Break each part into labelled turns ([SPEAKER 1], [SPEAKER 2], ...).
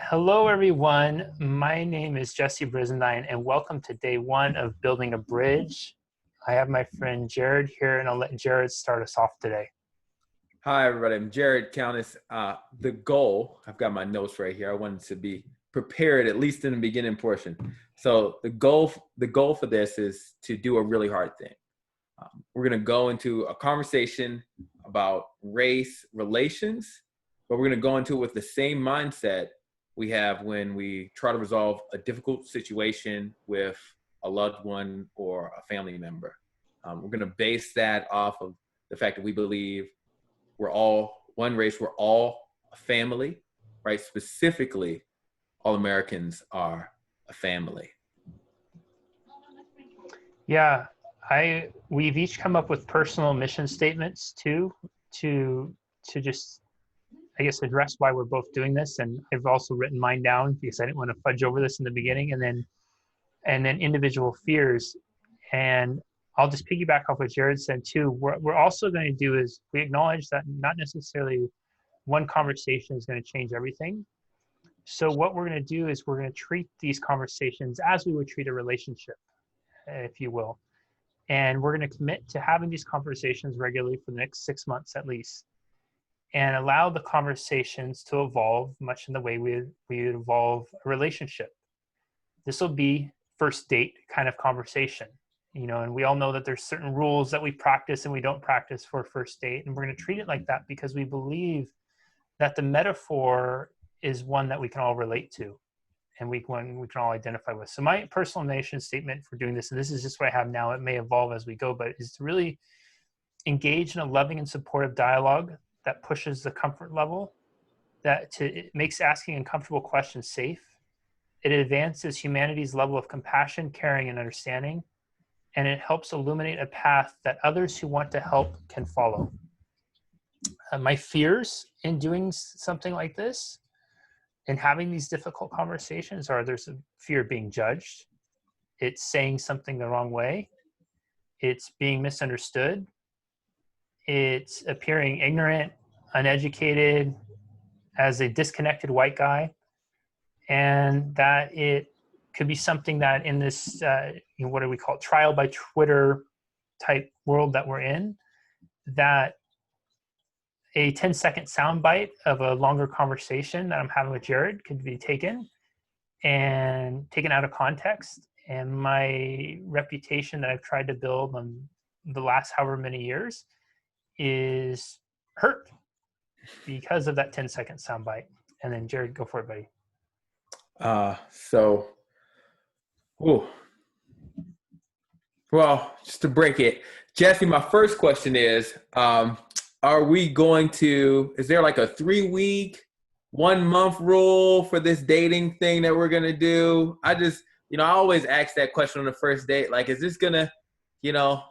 [SPEAKER 1] Hello, everyone. My name is Jesse Brizendine, and welcome to day one of Building a Bridge. I have my friend Jared here, and I'll let Jared start us off today.
[SPEAKER 2] Hi, everybody. I'm Jared Countess. The goal, I've got my notes right here. I wanted to be prepared, at least in the beginning portion. So the goal for this is to do a really hard thing. We're going to go into a conversation about race relations, but we're going to go into it with the same mindset we have when we try to resolve a difficult situation with a loved one or a family member. We're going to base that off of the fact that we believe we're all one race, we're all a family, right? Specifically, all Americans are a family.
[SPEAKER 1] Yeah, we've each come up with personal mission statements too to just I guess address why we're both doing this. And I've also written mine down because I didn't want to fudge over this in the beginning, and then individual fears. And I'll just piggyback off what Jared said too. What we're also going to do is we acknowledge that not necessarily one conversation is going to change everything. So what we're going to do is we're going to treat these conversations as we would treat a relationship, if you will. And we're going to commit to having these conversations regularly for the next 6 months at least, and allow the conversations to evolve much in the way we would evolve a relationship. This will be first date kind of conversation, and we all know that there's certain rules that we practice and we don't practice for first date, and we're going to treat it like that because we believe that the metaphor is one that we can all relate to and we can all identify with. So my personal mission statement for doing this, and this is just what I have now, it may evolve as we go, but is to really engage in a loving and supportive dialogue that pushes the comfort level, it makes asking uncomfortable questions safe. It advances humanity's level of compassion, caring, and understanding, and it helps illuminate a path that others who want to help can follow. My fears in doing something like this and having these difficult conversations are there's a fear of being judged. It's saying something the wrong way. It's being misunderstood. It's appearing ignorant, uneducated, as a disconnected white guy. And that it could be something that in this, what do we call it, trial by Twitter type world that we're in, that a 10-second soundbite of a longer conversation that I'm having with Jared could be taken out of context. And my reputation that I've tried to build on the last however many years is hurt because of that 10-second soundbite. And then Jared, go for it, buddy.
[SPEAKER 2] Well, just to break it, Jesse, my first question is, is there like a 3-week, 1-month rule for this dating thing that we're going to do? I always ask that question on the first date. Like, is this going to,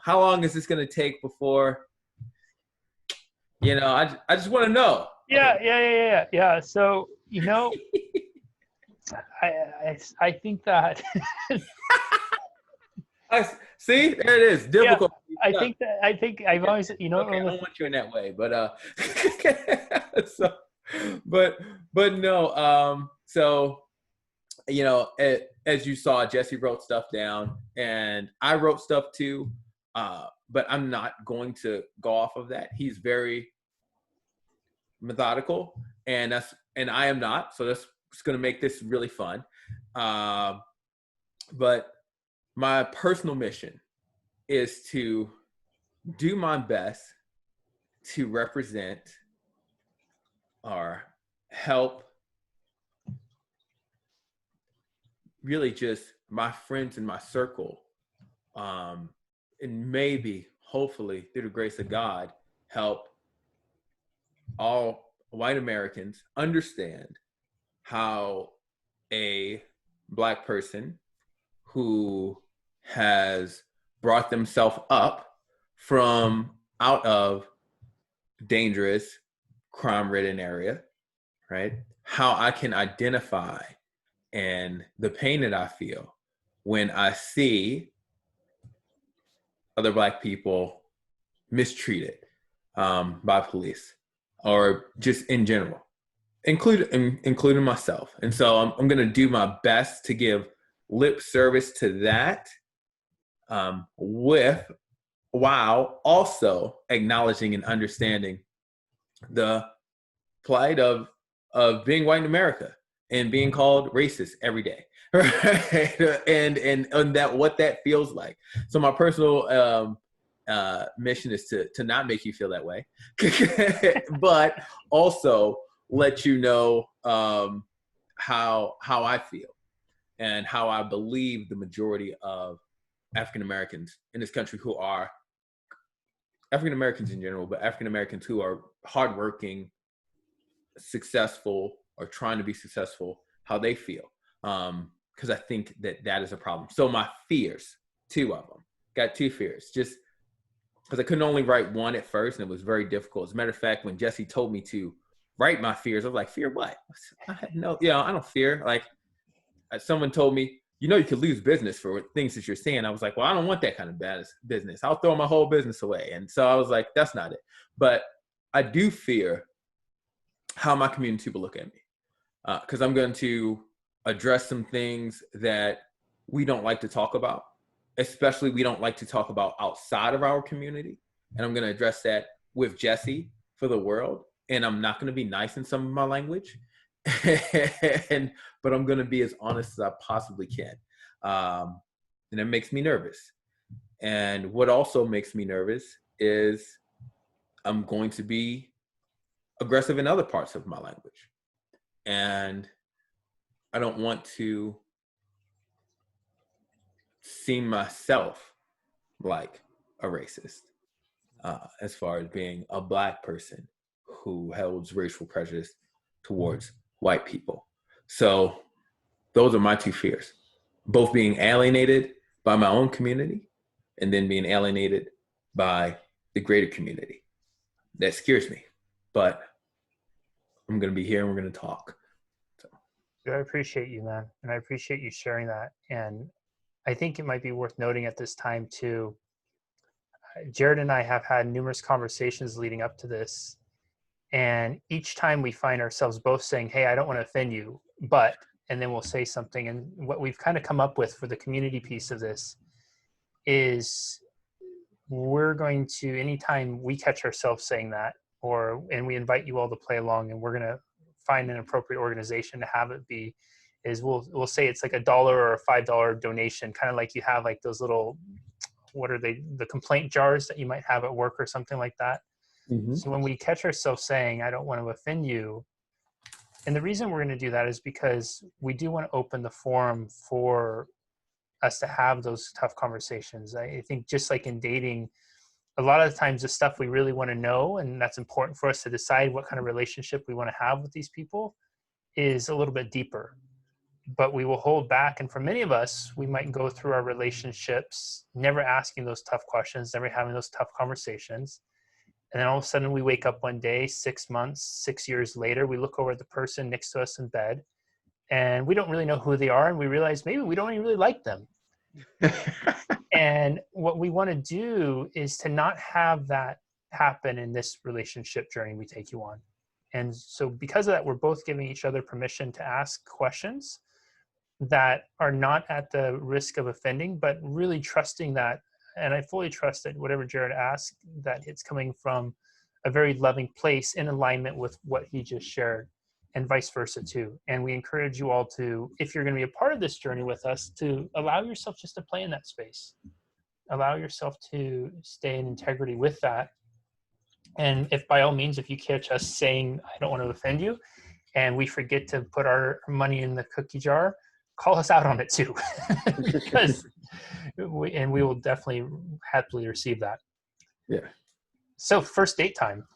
[SPEAKER 2] how long is this going to take before, I just want to know.
[SPEAKER 1] Yeah. So, I think that.
[SPEAKER 2] See, there it is. Difficult.
[SPEAKER 1] Yeah, I think I've always,
[SPEAKER 2] Okay, I don't want you in that way, but so, but no. So, as you saw, Jesse wrote stuff down, and I wrote stuff too. But I'm not going to go off of that. He's very methodical, and I am not. So that's going to make this really fun. But my personal mission is to do my best to represent or help really just my friends in my circle, and maybe, hopefully, through the grace of God, help all white Americans understand how a Black person who has brought themselves up from out of dangerous, crime-ridden area, right? How I can identify and the pain that I feel when I see other Black people mistreated by police or just in general. including myself. And so I'm going to do my best to give lip service to that, with while also acknowledging and understanding the plight of being white in America and being called racist every day, right? and that what that feels like. So my personal mission is to not make you feel that way, but also let you know how I feel and how I believe the majority of African Americans in this country, who are African Americans in general, but African Americans who are hardworking, successful, or trying to be successful, how they feel. Because I think that is a problem. So my fears, two of them, got two fears, just because I couldn't only write one at first, and it was very difficult. As a matter of fact, when Jesse told me to write my fears, I was like, fear what? I had no, I don't fear. Like, someone told me, you could lose business for things that you're saying. I was like, well, I don't want that kind of bad business. I'll throw my whole business away. And so I was like, that's not it. But I do fear how my community will look at me, because I'm going to address some things that we don't like to talk about, especially we don't like to talk about outside of our community. And I'm going to address that with Jesse for the world. And I'm not going to be nice in some of my language, but I'm going to be as honest as I possibly can. And it makes me nervous. And what also makes me nervous is I'm going to be aggressive in other parts of my language. And I don't want to see myself like a racist, as far as being a Black person who holds racial prejudice towards white people. So those are my two fears, both being alienated by my own community and then being alienated by the greater community. That scares me, but I'm going to be here and we're going to talk. So.
[SPEAKER 1] I appreciate you, man. And I appreciate you sharing that. And I think it might be worth noting at this time too, Jared and I have had numerous conversations leading up to this. And each time we find ourselves both saying, hey, I don't want to offend you, but, and then we'll say something. And what we've kind of come up with for the community piece of this is we're going to, anytime we catch ourselves saying that, and we invite you all to play along, and we're going to find an appropriate organization to have it be, is we'll say it's like $1 or a $5 donation, kind of like you have like those little, what are they, the complaint jars that you might have at work or something like that. Mm-hmm. So when we catch ourselves saying, I don't want to offend you, and the reason we're going to do that is because we do want to open the forum for us to have those tough conversations. I think just like in dating, a lot of the times the stuff we really want to know, and that's important for us to decide what kind of relationship we want to have with these people, is a little bit deeper. But we will hold back. And for many of us, we might go through our relationships never asking those tough questions, never having those tough conversations. And then all of a sudden we wake up one day, 6 months, 6 years later, we look over at the person next to us in bed and we don't really know who they are. And we realize maybe we don't even really like them. And what we want to do is to not have that happen in this relationship journey we take you on. And so because of that, we're both giving each other permission to ask questions that are not at the risk of offending, but really trusting that, and I fully trust that whatever Jared asked, that it's coming from a very loving place in alignment with what he just shared, and vice versa too. And we encourage you all to, if you're going to be a part of this journey with us, to allow yourself just to play in that space. Allow yourself to stay in integrity with that. And if by all means, if you catch us saying, I don't want to offend you, and we forget to put our money in the cookie jar, call us out on it too. Because we will definitely happily receive that.
[SPEAKER 2] Yeah.
[SPEAKER 1] So first date time.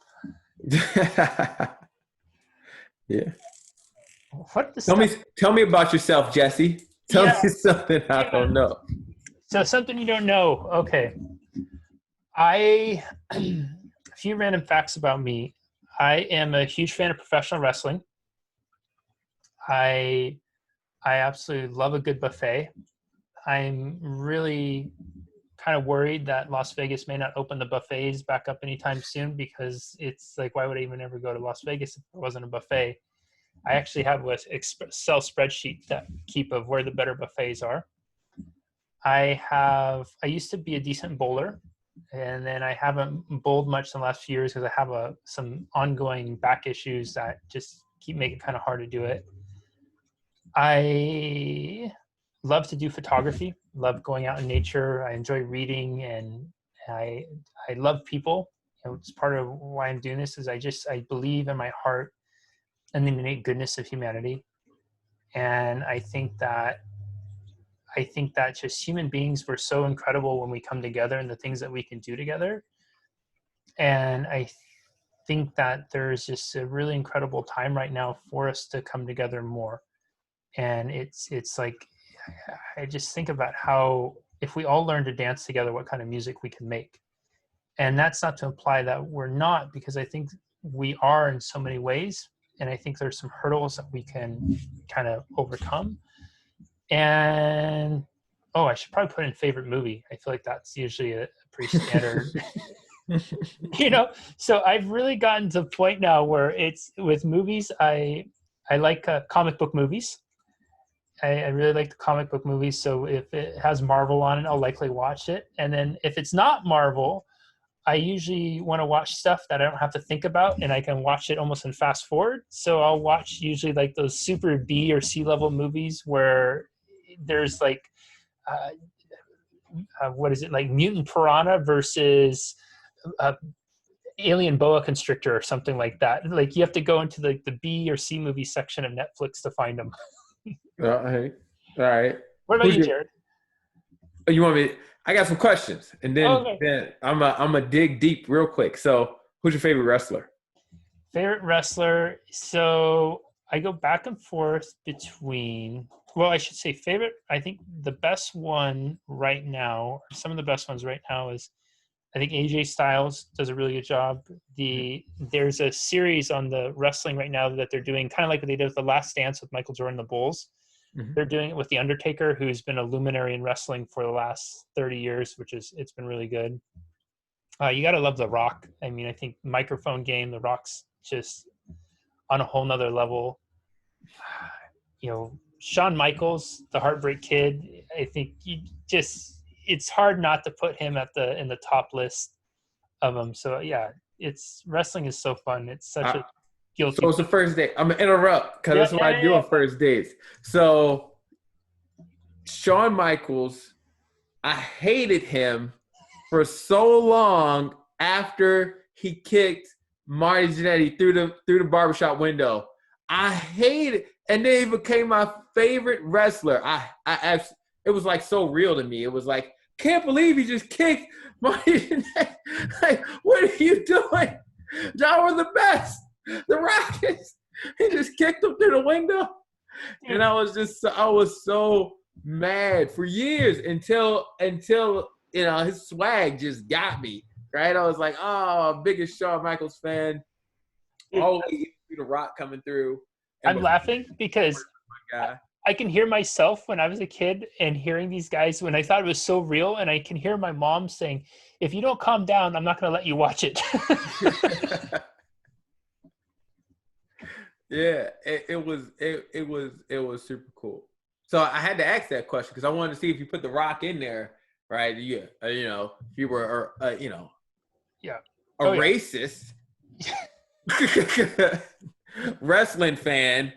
[SPEAKER 2] Yeah.
[SPEAKER 1] Tell
[SPEAKER 2] me about yourself, Jesse. Tell me something I don't know.
[SPEAKER 1] So something you don't know. Okay. A few random facts about me. I am a huge fan of professional wrestling. I absolutely love a good buffet. I'm really kind of worried that Las Vegas may not open the buffets back up anytime soon, because it's like, why would I even ever go to Las Vegas if there wasn't a buffet? I actually have a Excel spreadsheet that keep of where the better buffets are. I used to be a decent bowler, and then I haven't bowled much in the last few years because I have some ongoing back issues that just keep making it kind of hard to do it. I love to do photography, love going out in nature. I enjoy reading, and I I love people. It's part of why I'm doing this is I believe in my heart in the innate goodness of humanity, and I think that just human beings were so incredible when we come together and the things that we can do together. And I think that there's just a really incredible time right now for us to come together more. And it's like I just think about how if we all learn to dance together, what kind of music we can make. And that's not to imply that we're not, because I think we are in so many ways. And I think there's some hurdles that we can kind of overcome. And I should probably put in favorite movie. I feel like that's usually a pretty standard, So I've really gotten to a point now where it's with movies. I like comic book movies. I really like the comic book movies. So if it has Marvel on it, I'll likely watch it. And then if it's not Marvel, I usually want to watch stuff that I don't have to think about, and I can watch it almost in fast forward. So I'll watch usually like those super B or C level movies where there's like what is it, like mutant piranha versus alien boa constrictor or something like that. Like you have to go into the B or C movie section of Netflix to find them.
[SPEAKER 2] All right.
[SPEAKER 1] What about you, Jared?
[SPEAKER 2] You want me? I got some questions, and then
[SPEAKER 1] Okay.
[SPEAKER 2] then I'm a dig deep real quick. So, who's your favorite wrestler?
[SPEAKER 1] Favorite wrestler. So I go back and forth between, well, I should say favorite. I think the best one right now, or some of the best ones right now, is I think AJ Styles does a really good job. There's a series on the wrestling right now that they're doing, kind of like what they did with The Last Dance with Michael Jordan and the Bulls.
[SPEAKER 2] Mm-hmm.
[SPEAKER 1] They're doing it with The Undertaker, who's been a luminary in wrestling for the last 30 years, it's been really good. You got to love The Rock. I mean, I think microphone game, The Rock's just on a whole nother level. Shawn Michaels, the Heartbreak Kid, I think it's hard not to put him in the top list of them. So yeah, wrestling is so fun. It's such a guilty.
[SPEAKER 2] So it's the first date. I'm gonna interrupt because that's what I do on first dates. So Shawn Michaels, I hated him for so long after he kicked Marty Jannetty through the barbershop window. I hated, and then he became my favorite wrestler. It was like so real to me. It was like, can't believe he just kicked Marty Jannetty. Like, what are you doing? Y'all were the best. The Rockets. He just kicked him through the window. And I was so mad for years until his swag just got me. Right? I was like, oh, biggest Shawn Michaels fan. Always see The Rock coming through.
[SPEAKER 1] I'm laughing because I can hear myself when I was a kid and hearing these guys when I thought it was so real, and I can hear my mom saying, if you don't calm down, I'm not going to let you watch it.
[SPEAKER 2] Yeah, it was super cool. So I had to ask that question because I wanted to see if you put The Rock in there, right? Yeah, if you were, racist wrestling fan,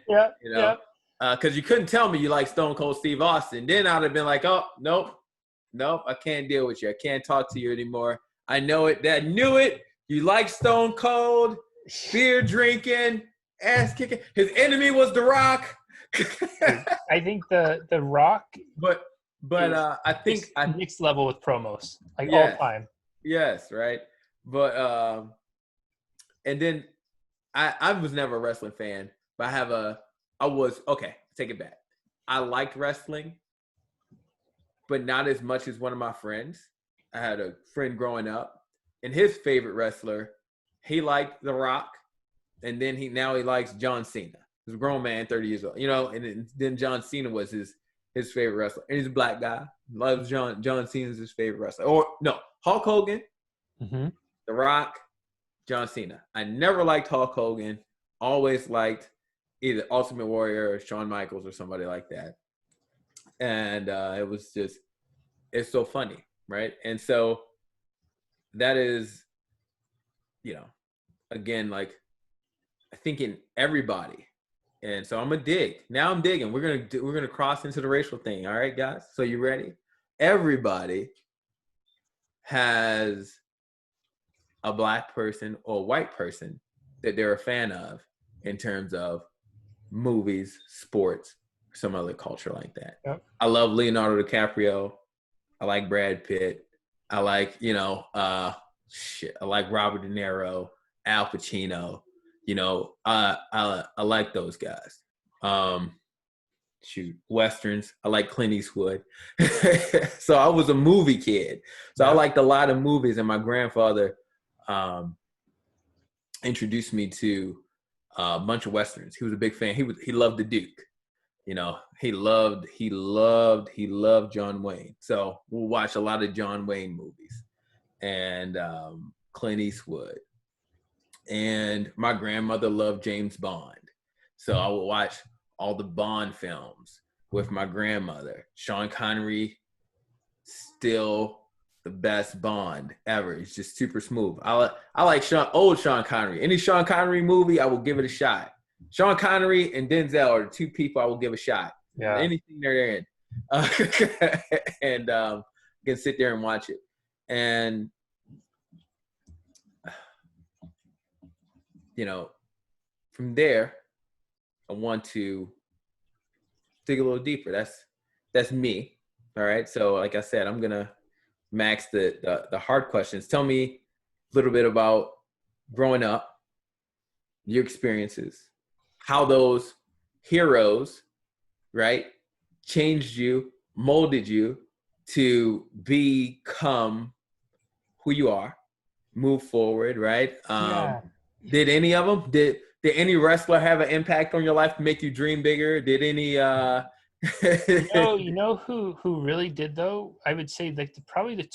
[SPEAKER 2] because you couldn't tell me you like Stone Cold Steve Austin. Then I'd have been like, oh, nope, I can't deal with you. I can't talk to you anymore. I know it. That knew it. You like Stone Cold, beer drinking, ass kicking. His enemy was The Rock.
[SPEAKER 1] I think the Rock,
[SPEAKER 2] but I think
[SPEAKER 1] next level with promos, like all time.
[SPEAKER 2] Yes, right. But and then I was never a wrestling fan, but take it back. I liked wrestling, but not as much as one of my friends. I had a friend growing up, and his favorite wrestler, he liked The Rock, and then he likes John Cena. He's a grown man, 30 years old, and then John Cena was his favorite wrestler. And he's a black guy. Loves John Cena's his favorite wrestler. Or no, Hulk Hogan, The Rock, John Cena. I never liked Hulk Hogan. Always liked either Ultimate Warrior or Shawn Michaels or somebody like that. And it was just, it's so funny, right? And so that is, you know, again, like I think in everybody. And so I'm gonna dig. Now I'm digging. We're gonna cross into the racial thing. All right, guys. So you ready? Everybody has a black person or a white person that they're a fan of in terms of movies, sports, some other culture like that.
[SPEAKER 1] Yep.
[SPEAKER 2] I love Leonardo DiCaprio. I like Brad Pitt. I like, I like Robert De Niro, Al Pacino. I like those guys. Westerns. I like Clint Eastwood. So I was a movie kid. So I liked a lot of movies, and my grandfather introduced me to a bunch of Westerns. He was a big fan. He loved the Duke. He loved John Wayne. So we'll watch a lot of John Wayne movies and Clint Eastwood. And my grandmother loved James Bond. So I would watch all the Bond films with my grandmother. Sean Connery, still the best Bond ever. He's just super smooth. I like old Sean Connery. Any Sean Connery movie, I will give it a shot. Sean Connery and Denzel are the two people I will give a shot.
[SPEAKER 1] Yeah.
[SPEAKER 2] Anything they're in. And can sit there and watch it. And, from there, I want to dig a little deeper. That's me. All right. So like I said, I'm going to max the hard questions. Tell me a little bit about growing up, your experiences, how those heroes, right, changed you, molded you to become who you are, move forward, right? Did any of them, did any wrestler have an impact on your life to make you dream bigger? Did any
[SPEAKER 1] you know who really did, though? I would say like probably the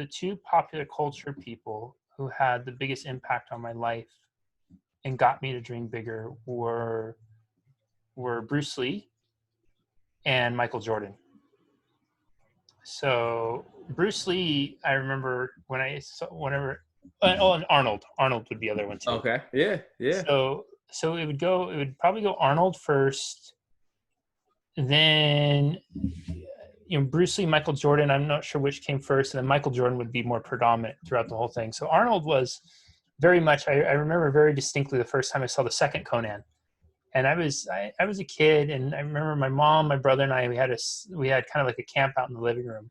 [SPEAKER 1] two popular culture people who had the biggest impact on my life and got me to dream bigger were Bruce Lee and Michael Jordan. So Bruce Lee, I remember and Arnold would be the other one too.
[SPEAKER 2] Okay. Yeah.
[SPEAKER 1] So it would probably go Arnold first, then Bruce Lee, Michael Jordan. I'm not sure which came first, and then Michael Jordan would be more predominant throughout the whole thing. So Arnold was very much. I remember very distinctly the first time I saw the second Conan, and I was a kid, and I remember my mom, my brother, and I we had kind of like a camp out in the living room,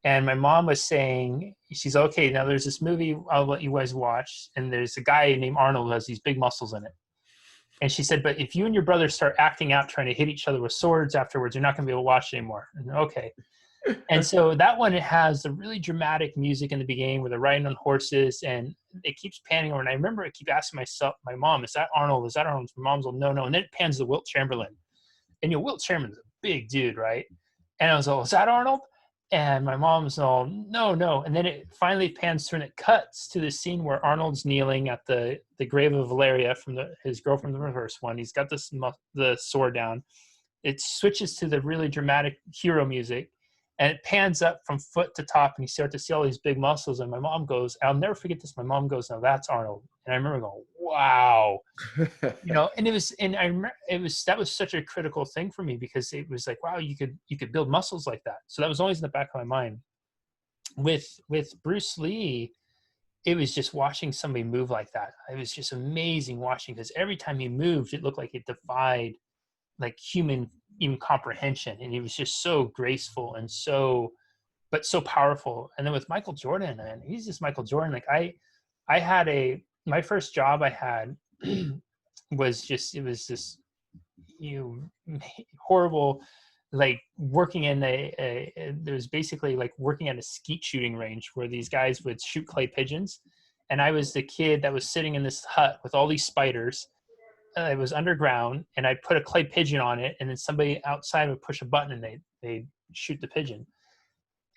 [SPEAKER 1] and my mom was saying, she's okay. Now there's this movie I'll let you guys watch, and there's a guy named Arnold who has these big muscles in it. And she said, but if you and your brother start acting out, trying to hit each other with swords afterwards, you're not going to be able to watch it anymore. And, okay. And so that one, it has the really dramatic music in the beginning where they're riding on horses, and it keeps panning over. And I remember I keep asking my mom, is that Arnold? Is that Arnold? My mom's like, no. And then it pans to Wilt Chamberlain. And Wilt Chamberlain's a big dude, right? And I was like, is that Arnold? And my mom's all, no. And then it finally pans through and it cuts to the scene where Arnold's kneeling at the grave of Valeria from his girlfriend from the first one. He's got the sword down. It switches to the really dramatic hero music, and it pans up from foot to top, and you start to see all these big muscles. And my mom goes, I'll never forget this. My mom goes, no, that's Arnold. And I remember going, wow. And that was such a critical thing for me, because it was like, wow, you could build muscles like that. So that was always in the back of my mind. With Bruce Lee, it was just watching somebody move like that. It was just amazing watching, because every time he moved, it looked like it defied like human even comprehension. And he was just so graceful and so powerful. And then with Michael Jordan, and he's just Michael Jordan. Like I had my first job I had was this horrible, like working in there was basically like working at a skeet shooting range where these guys would shoot clay pigeons. And I was the kid that was sitting in this hut with all these spiders. It was underground, and I'd put a clay pigeon on it, and then somebody outside would push a button and they'd shoot the pigeon.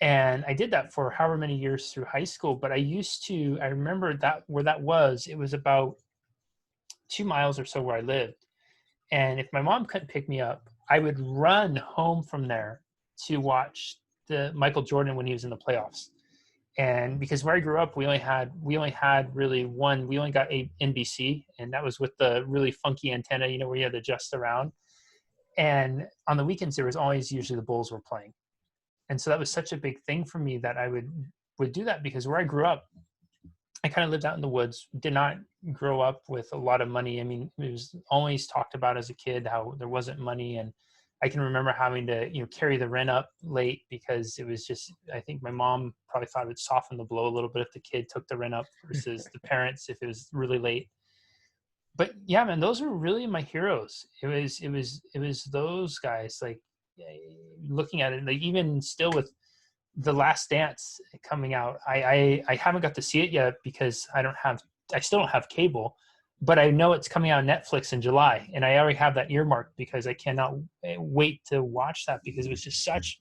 [SPEAKER 1] And I did that for however many years through high school. But I remember that where that was, it was about 2 miles or so where I lived. And if my mom couldn't pick me up, I would run home from there to watch the Michael Jordan when he was in the playoffs. And because where I grew up, we only had really one. We only got a NBC, and that was with the really funky antenna, where you had to adjust around. And on the weekends, there was always usually the Bulls were playing, and so that was such a big thing for me that I would do that, because where I grew up, I kind of lived out in the woods, did not grow up with a lot of money. I mean, it was always talked about as a kid how there wasn't money. And I can remember having to, carry the rent up late, because it was just, I think my mom probably thought it would soften the blow a little bit if the kid took the rent up versus the parents if it was really late. But yeah, man, those were really my heroes. It was those guys, like, looking at it, like, even still with The Last Dance coming out, I haven't got to see it yet because I still don't have cable, but I know it's coming out on Netflix in July, and I already have that earmarked because I cannot wait to watch that, because it was just such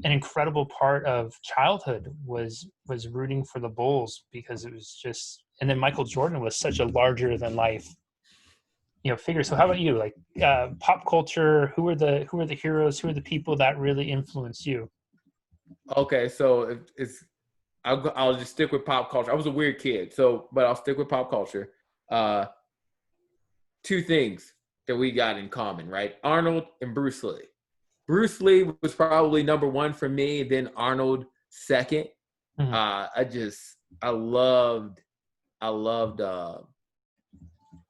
[SPEAKER 1] an incredible part of childhood was rooting for the Bulls, because it was just, and then Michael Jordan was such a larger than life figure. So how about you? Like, pop culture, who are the heroes, who are the people that really influence you?
[SPEAKER 2] Okay, so I'll just stick with pop culture. I was a weird kid, but I'll stick with pop culture. Two things that we got in common, right? Arnold and Bruce Lee. Bruce Lee was probably number one for me, then Arnold second.
[SPEAKER 1] Mhm.
[SPEAKER 2] I loved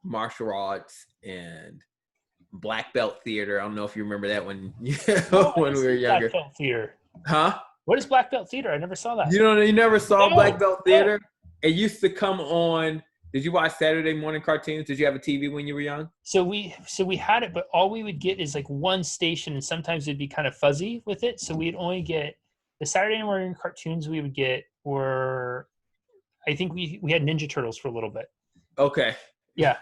[SPEAKER 2] martial arts and black belt theater. I don't know if you remember that when when we were younger.
[SPEAKER 1] Black belt theater.
[SPEAKER 2] Huh?
[SPEAKER 1] What is black belt theater? I never saw that.
[SPEAKER 2] You never saw
[SPEAKER 1] No,
[SPEAKER 2] black belt theater?
[SPEAKER 1] no.
[SPEAKER 2] It used to come on. Did you watch Saturday morning cartoons? Did you have a TV when you were young?
[SPEAKER 1] So we had it, but all we would get is like one station, and sometimes it'd be kind of fuzzy with it. So we'd only get the Saturday morning cartoons we would get were, I think we had Ninja Turtles for a little bit.
[SPEAKER 2] Okay.
[SPEAKER 1] Yeah.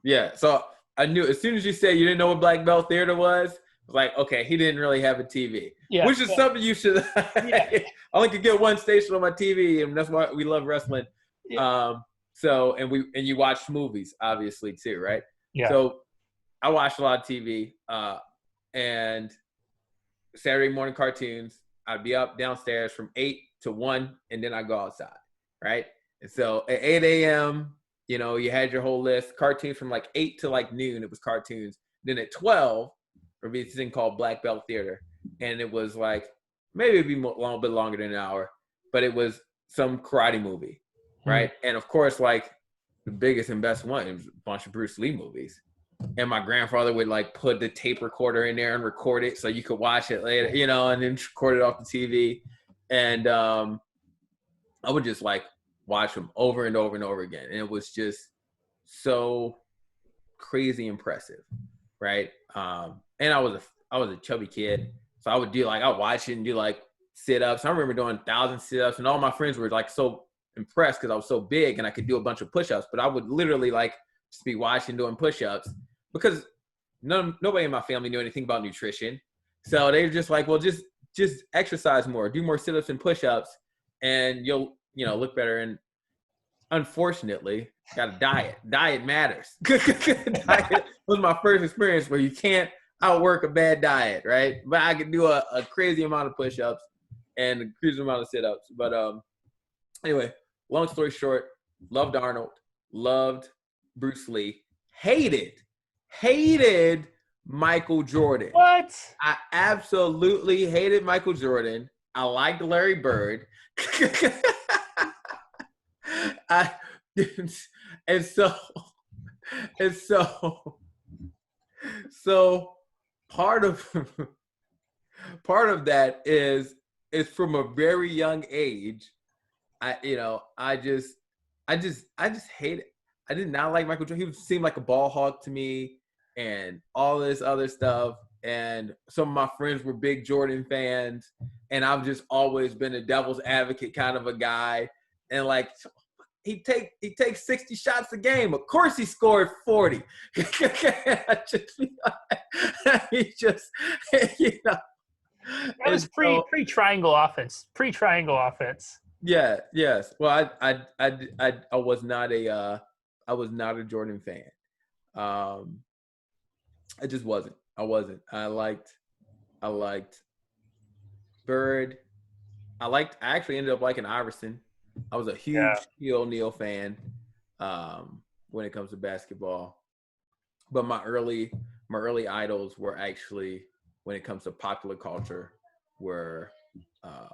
[SPEAKER 2] Yeah. So I knew as soon as you said you didn't know what black belt theater was, I was like, okay, he didn't really have a TV.
[SPEAKER 1] Yeah.
[SPEAKER 2] Which is something you should.
[SPEAKER 1] Yeah.
[SPEAKER 2] I only could get one station on my TV, and that's why we love wrestling.
[SPEAKER 1] Yeah.
[SPEAKER 2] So you watched movies, obviously, too, right?
[SPEAKER 1] Yeah.
[SPEAKER 2] So I watched a lot of TV, and Saturday morning cartoons. I'd be up downstairs from 8 to 1, and then I'd go outside, right? And so at 8 a.m., you had your whole list. Cartoons from like 8 to like noon, it was cartoons. Then at 12, there'd be this thing called Black Belt Theater. And it was like, maybe it'd be a little bit longer than an hour, but it was some karate movie, right? And of course, like the biggest and best one, it was a bunch of Bruce Lee movies. And my grandfather would like put the tape recorder in there and record it so you could watch it later, and then record it off the TV. And I would just like watch them over and over and over again. And it was just so crazy impressive, right? And I was a chubby kid. So I'd watch it and do like sit-ups. I remember doing 1,000 sit-ups, and all my friends were like so impressed because I was so big and I could do a bunch of push-ups. But I would literally like just be watching doing push-ups because nobody in my family knew anything about nutrition. So they were just like, well, just exercise more, do more sit-ups and push-ups, and you'll look better. And unfortunately, got a diet. Diet matters. Diet was my first experience where you can't outwork a bad diet, right? But I could do a crazy amount of push-ups and a crazy amount of sit-ups. But anyway, long story short, loved Arnold, loved Bruce Lee, hated Michael Jordan.
[SPEAKER 1] What?
[SPEAKER 2] I absolutely hated Michael Jordan. I liked Larry Bird. So part of that is from a very young age. I just hate it. I did not like Michael Jordan. He seemed like a ball hog to me and all this other stuff. And some of my friends were big Jordan fans. And I've just always been a devil's advocate kind of a guy. And like, he takes 60 shots a game. Of course he scored 40. He just,
[SPEAKER 1] That was pre-triangle offense. Pre-triangle offense.
[SPEAKER 2] Yeah, yes. Well, I was not a Jordan fan. I just wasn't. I wasn't. I liked Bird. I actually ended up liking Iverson. I was a
[SPEAKER 1] Yeah.
[SPEAKER 2] huge Shaquille O'Neal fan when it comes to basketball. But my early idols were actually, when it comes to popular culture, were uh,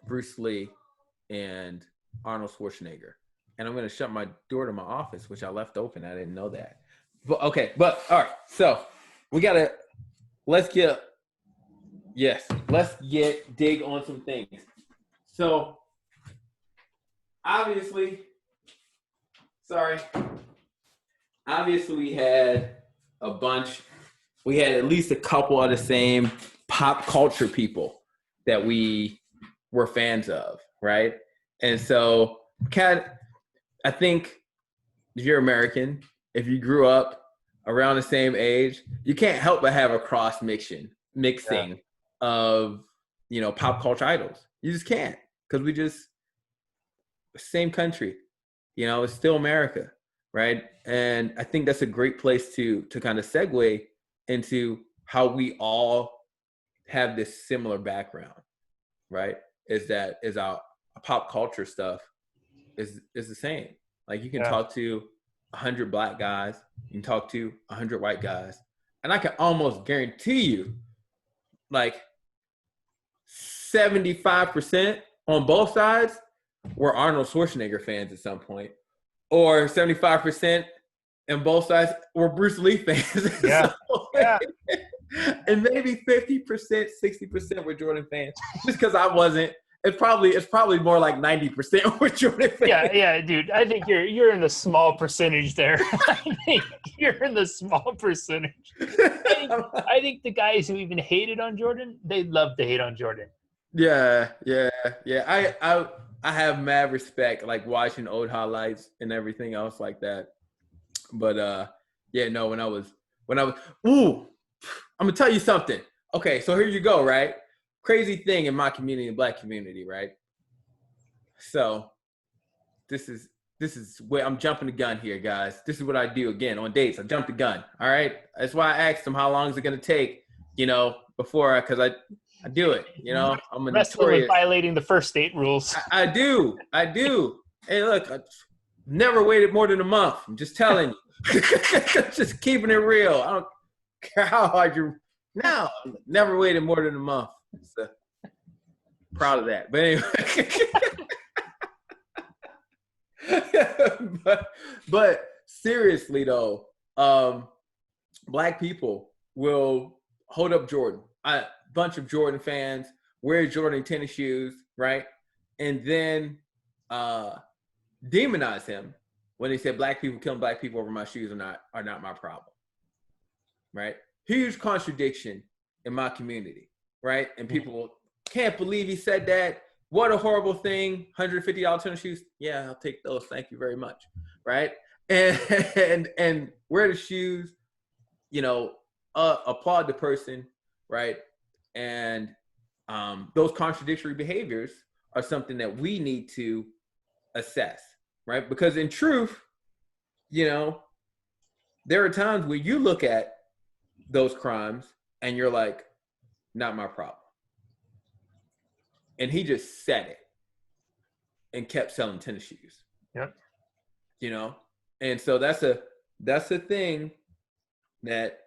[SPEAKER 2] Bruce Lee and Arnold Schwarzenegger. And I'm going to shut my door to my office, which I left open. I didn't know that. But okay, but all right. So we got to let's get dig on some things. So obviously we had a bunch. We had at least a couple of the same pop culture people that we were fans of, right? And so, Kat, I think if you're American, if you grew up around the same age, you can't help but have a cross mixing of, pop culture idols. You just can't, because we just same country, it's still America, right? And I think that's a great place to kind of segue into how we all have this similar background, right? Is our pop culture stuff is the same. Like, you can talk to 100 black guys, you can talk to 100 white guys, and I can almost guarantee you, like 75% on both sides were Arnold Schwarzenegger fans at some point, or 75% and both sides were Bruce Lee fans.
[SPEAKER 1] Yeah. Yeah.
[SPEAKER 2] And maybe 50%, 60% were Jordan fans. Just because I wasn't. It's probably more like 90% were Jordan fans.
[SPEAKER 1] Yeah, dude. I think you're in the small percentage there. I think you're in the small percentage. I think the guys who even hated on Jordan, they love to hate on Jordan.
[SPEAKER 2] Yeah. I have mad respect, like watching old highlights and everything else like that. But when I was I'm gonna tell you something. Okay, so here you go, right? Crazy thing in my community, black community, right? So this is where I'm jumping the gun here, guys. This is what I do again on dates. I jump the gun. All right. That's why I asked them how long is it gonna take, before because I do it. I'm a
[SPEAKER 1] wrestling with
[SPEAKER 2] notorious
[SPEAKER 1] violating the first date rules.
[SPEAKER 2] I do. Hey, look, I never waited more than a month. I'm just telling you. Just keeping it real. I don't care how hard you. No, never waited more than a month. So, proud of that. But anyway, but seriously though, black people will hold up Jordan. A bunch of Jordan fans wear Jordan tennis shoes, right? And then demonize him when they said black people killing black people over my shoes are not my problem, right? Huge contradiction in my community, right? And people can't believe he said that. What a horrible thing. $150 tennis shoes. Yeah, I'll take those. Thank you very much, right? And wear the shoes, applaud the person, right? And those contradictory behaviors are something that we need to assess, right? Because in truth, there are times where you look at those crimes and you're like, not my problem. And he just said it and kept selling tennis shoes.
[SPEAKER 1] Yep.
[SPEAKER 2] And so that's a thing that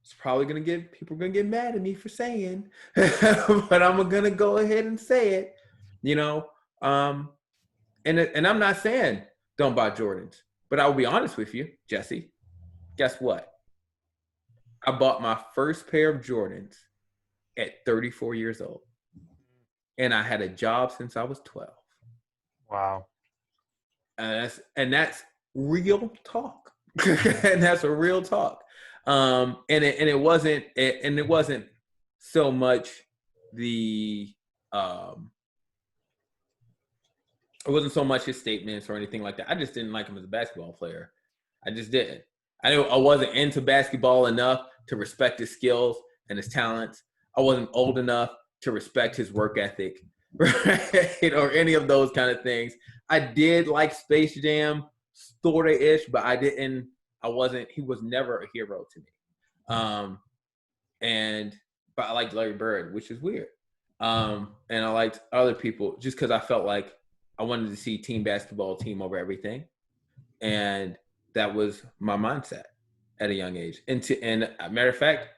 [SPEAKER 2] it's probably people are gonna get mad at me for saying, but I'm gonna go ahead and say it, and I'm not saying don't buy Jordans, but I will be honest with you, Jesse. Guess what? I bought my first pair of Jordans at 34 years old, and I had a job since I was 12.
[SPEAKER 1] Wow.
[SPEAKER 2] And that's real talk, and that's a real talk. And it wasn't so much it wasn't so much his statements or anything like that. I just didn't like him as a basketball player. I just didn't. I wasn't into basketball enough to respect his skills and his talents. I wasn't old enough to respect his work ethic, right? Or any of those kind of things. I did like Space Jam, sort of ish, but I he was never a hero to me. But I liked Larry Bird, which is weird. And I liked other people just because I felt like I wanted to see team basketball, team over everything. And that was my mindset at a young age. And a matter of fact,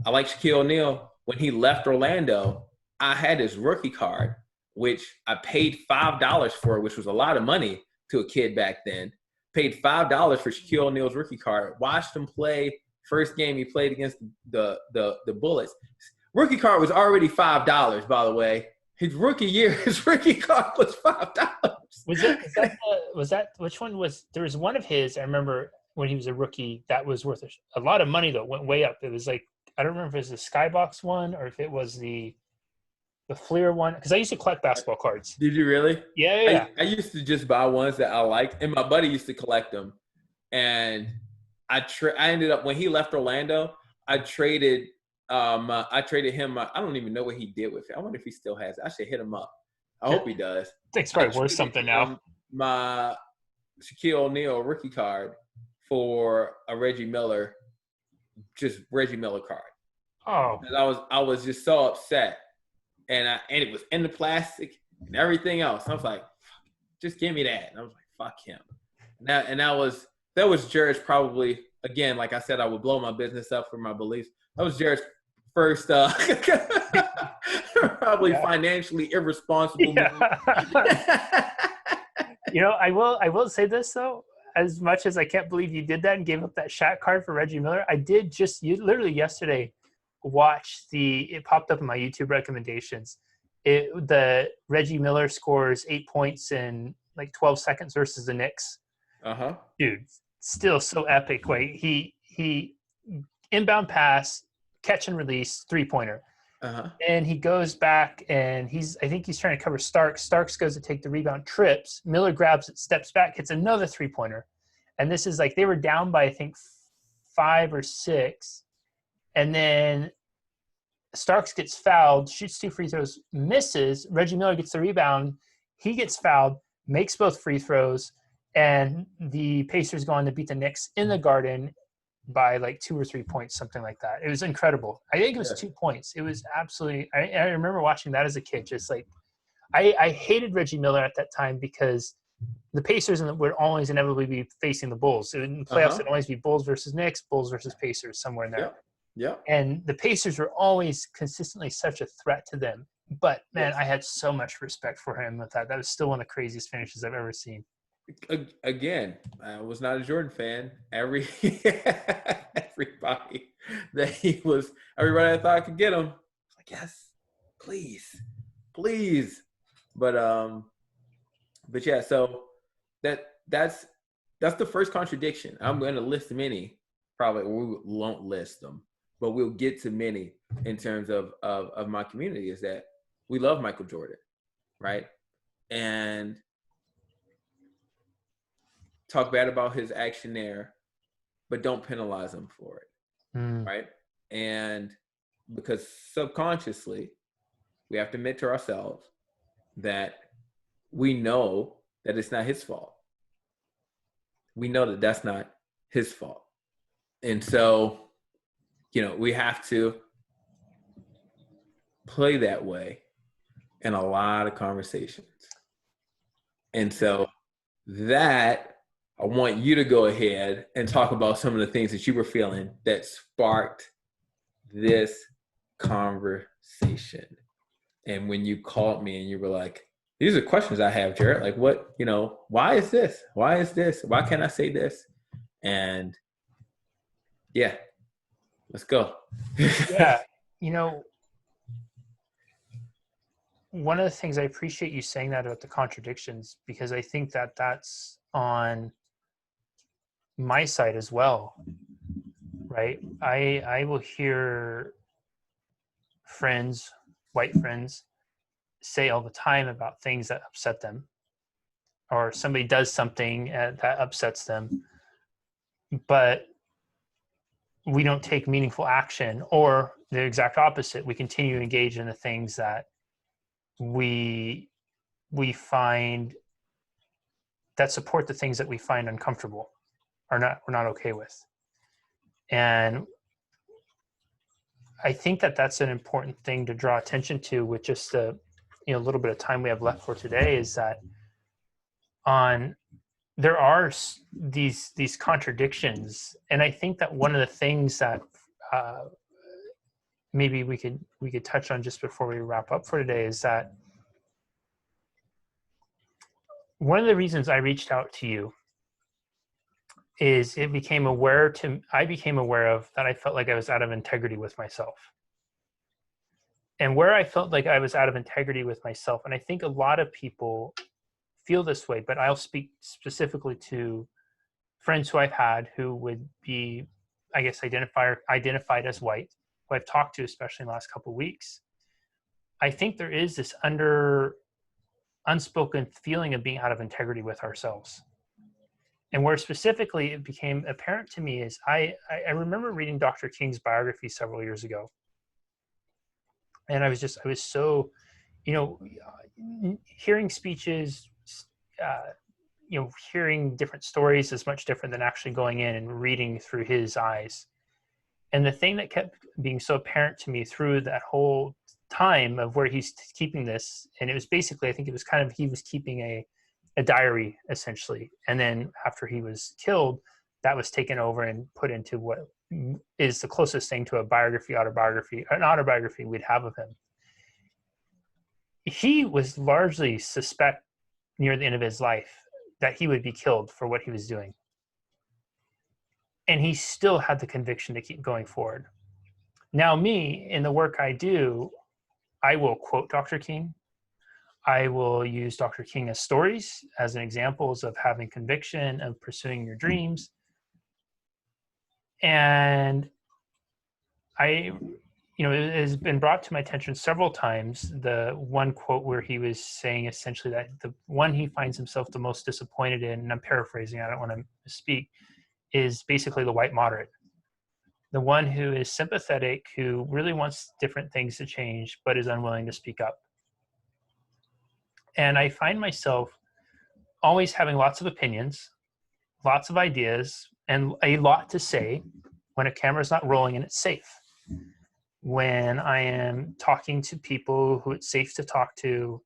[SPEAKER 2] I like Shaquille O'Neal. When he left Orlando, I had his rookie card, which I paid $5 for, which was a lot of money to a kid back then. Paid $5 for Shaquille O'Neal's rookie card. Watched him play. First game he played against the Bullets. Rookie card was already $5, by the way. His rookie year, his rookie card was $5.
[SPEAKER 1] Was that which one was? There was one of his. I remember when he was a rookie that was worth a lot of money though. It went way up. It was like, I don't remember if it was the Skybox one or if it was the Fleer one, because I used to collect basketball cards.
[SPEAKER 2] Did you really?
[SPEAKER 1] Yeah.
[SPEAKER 2] I used to just buy ones that I liked, and my buddy used to collect them. And I ended up, when he left Orlando, I traded him. I don't even know what he did with it. I wonder if he still has it. I should hit him up. I hope he does.
[SPEAKER 1] I think it's probably worth something now.
[SPEAKER 2] My Shaquille O'Neal rookie card for a Reggie Miller card.
[SPEAKER 1] Oh.
[SPEAKER 2] And I was just so upset. And it was in the plastic and everything else. I was like, just give me that. And I was like, fuck him. And that was Jared's probably, again, like I said, I would blow my business up for my beliefs. That was Jared's first probably financially irresponsible move.
[SPEAKER 1] I will say this though, as much as I can't believe you did that and gave up that Shaq card for Reggie Miller, I did literally yesterday watch it popped up in my YouTube recommendations. The Reggie Miller scores 8 points in like 12 seconds versus the Knicks. Dude, still so epic. Wait, he inbound pass, catch and release, 3-pointer. And he goes back and I think he's trying to cover Starks. Starks goes to take the rebound, trips. Miller grabs it, steps back, hits another 3-pointer. And this is like, they were down by, I think, 5 or 6. And then Starks gets fouled, shoots 2 free throws, misses. Reggie Miller gets the rebound. He gets fouled, makes both free throws, and the Pacers go on to beat the Knicks in the Garden by like 2 or 3 points, something like that. It was incredible. I think it was 2 points. It was absolutely – I remember watching that as a kid. Just like I hated Reggie Miller at that time because the Pacers would always inevitably be facing the Bulls. In playoffs, it'd always be Bulls versus Knicks, Bulls versus Pacers, somewhere in there.
[SPEAKER 2] Yeah.
[SPEAKER 1] And the Pacers were always consistently such a threat to them. But, man, I had so much respect for him with that. That was still one of the craziest finishes I've ever seen.
[SPEAKER 2] Again, I was not a Jordan fan. Everybody I thought I could get him. I was like, yes, please. But yeah, so that's the first contradiction. I'm going to list many. Probably we won't list them, but we'll get to many in terms of my community. Is that we love Michael Jordan, right? And talk bad about his action there, but don't penalize him for it, right? And because subconsciously, we have to admit to ourselves that we know that it's not his fault. We know that that's not his fault. And so, we have to play that way in a lot of conversations. And so that I want you to go ahead and talk about some of the things that you were feeling that sparked this conversation. And when you called me and you were like, these are questions I have, Jared. Like, what, why is this? Why is this? Why can't I say this? And yeah, let's go.
[SPEAKER 1] Yeah. One of the things I appreciate you saying that about the contradictions, because I think that that's on my side as well, right? I will hear friends, white friends, say all the time about things that upset them, or somebody does something that upsets them, but we don't take meaningful action, or the exact opposite. We continue to engage in the things that we find that support the things that we find uncomfortable, we're not okay with. And I think that that's an important thing to draw attention to with just the, little bit of time we have left for today, is that there are these contradictions. And I think that one of the things that maybe we could touch on just before we wrap up for today is that one of the reasons I reached out to you is I became aware of that I felt like I was out of integrity with myself. And where I felt like I was out of integrity with myself, and I think a lot of people feel this way, but I'll speak specifically to friends who I've had who would be, I guess, identified as white, who I've talked to, especially in the last couple of weeks. I think there is this unspoken feeling of being out of integrity with ourselves. And where specifically it became apparent to me is I remember reading Dr. King's biography several years ago. And I was so, hearing speeches, hearing different stories is much different than actually going in and reading through his eyes. And the thing that kept being so apparent to me through that whole time of where he's keeping this, and it was basically, I think it was he was keeping a diary essentially. And then after he was killed, that was taken over and put into what is the closest thing to an autobiography we'd have of him. He was largely suspect near the end of his life that he would be killed for what he was doing. And he still had the conviction to keep going forward. Now, me, in the work I do, I will quote Dr. King. I will use Dr. King as stories, as an examples of having conviction, of pursuing your dreams. And it has been brought to my attention several times, the one quote where he was saying essentially that the one he finds himself the most disappointed in, and I'm paraphrasing, I don't want to misspeak, is basically the white moderate. The one who is sympathetic, who really wants different things to change, but is unwilling to speak up. And I find myself always having lots of opinions, lots of ideas, and a lot to say when a camera's not rolling and it's safe. When I am talking to people who it's safe to talk to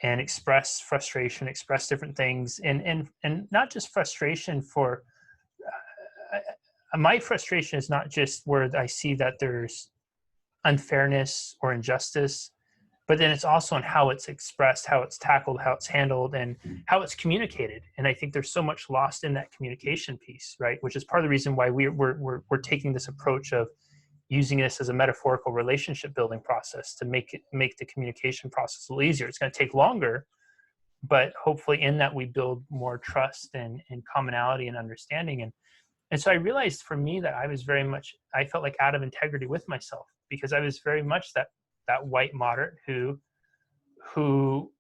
[SPEAKER 1] and express frustration, express different things, and not just frustration for, my frustration is not just where I see that there's unfairness or injustice, but then it's also in how it's expressed, how it's tackled, how it's handled, and how it's communicated. And I think there's so much lost in that communication piece, right? Which is part of the reason why we're taking this approach of using this as a metaphorical relationship building process to make the communication process a little easier. It's going to take longer, but hopefully in that we build more trust and commonality and understanding. And so I realized for me that I felt like out of integrity with myself, because I was very much that white moderate who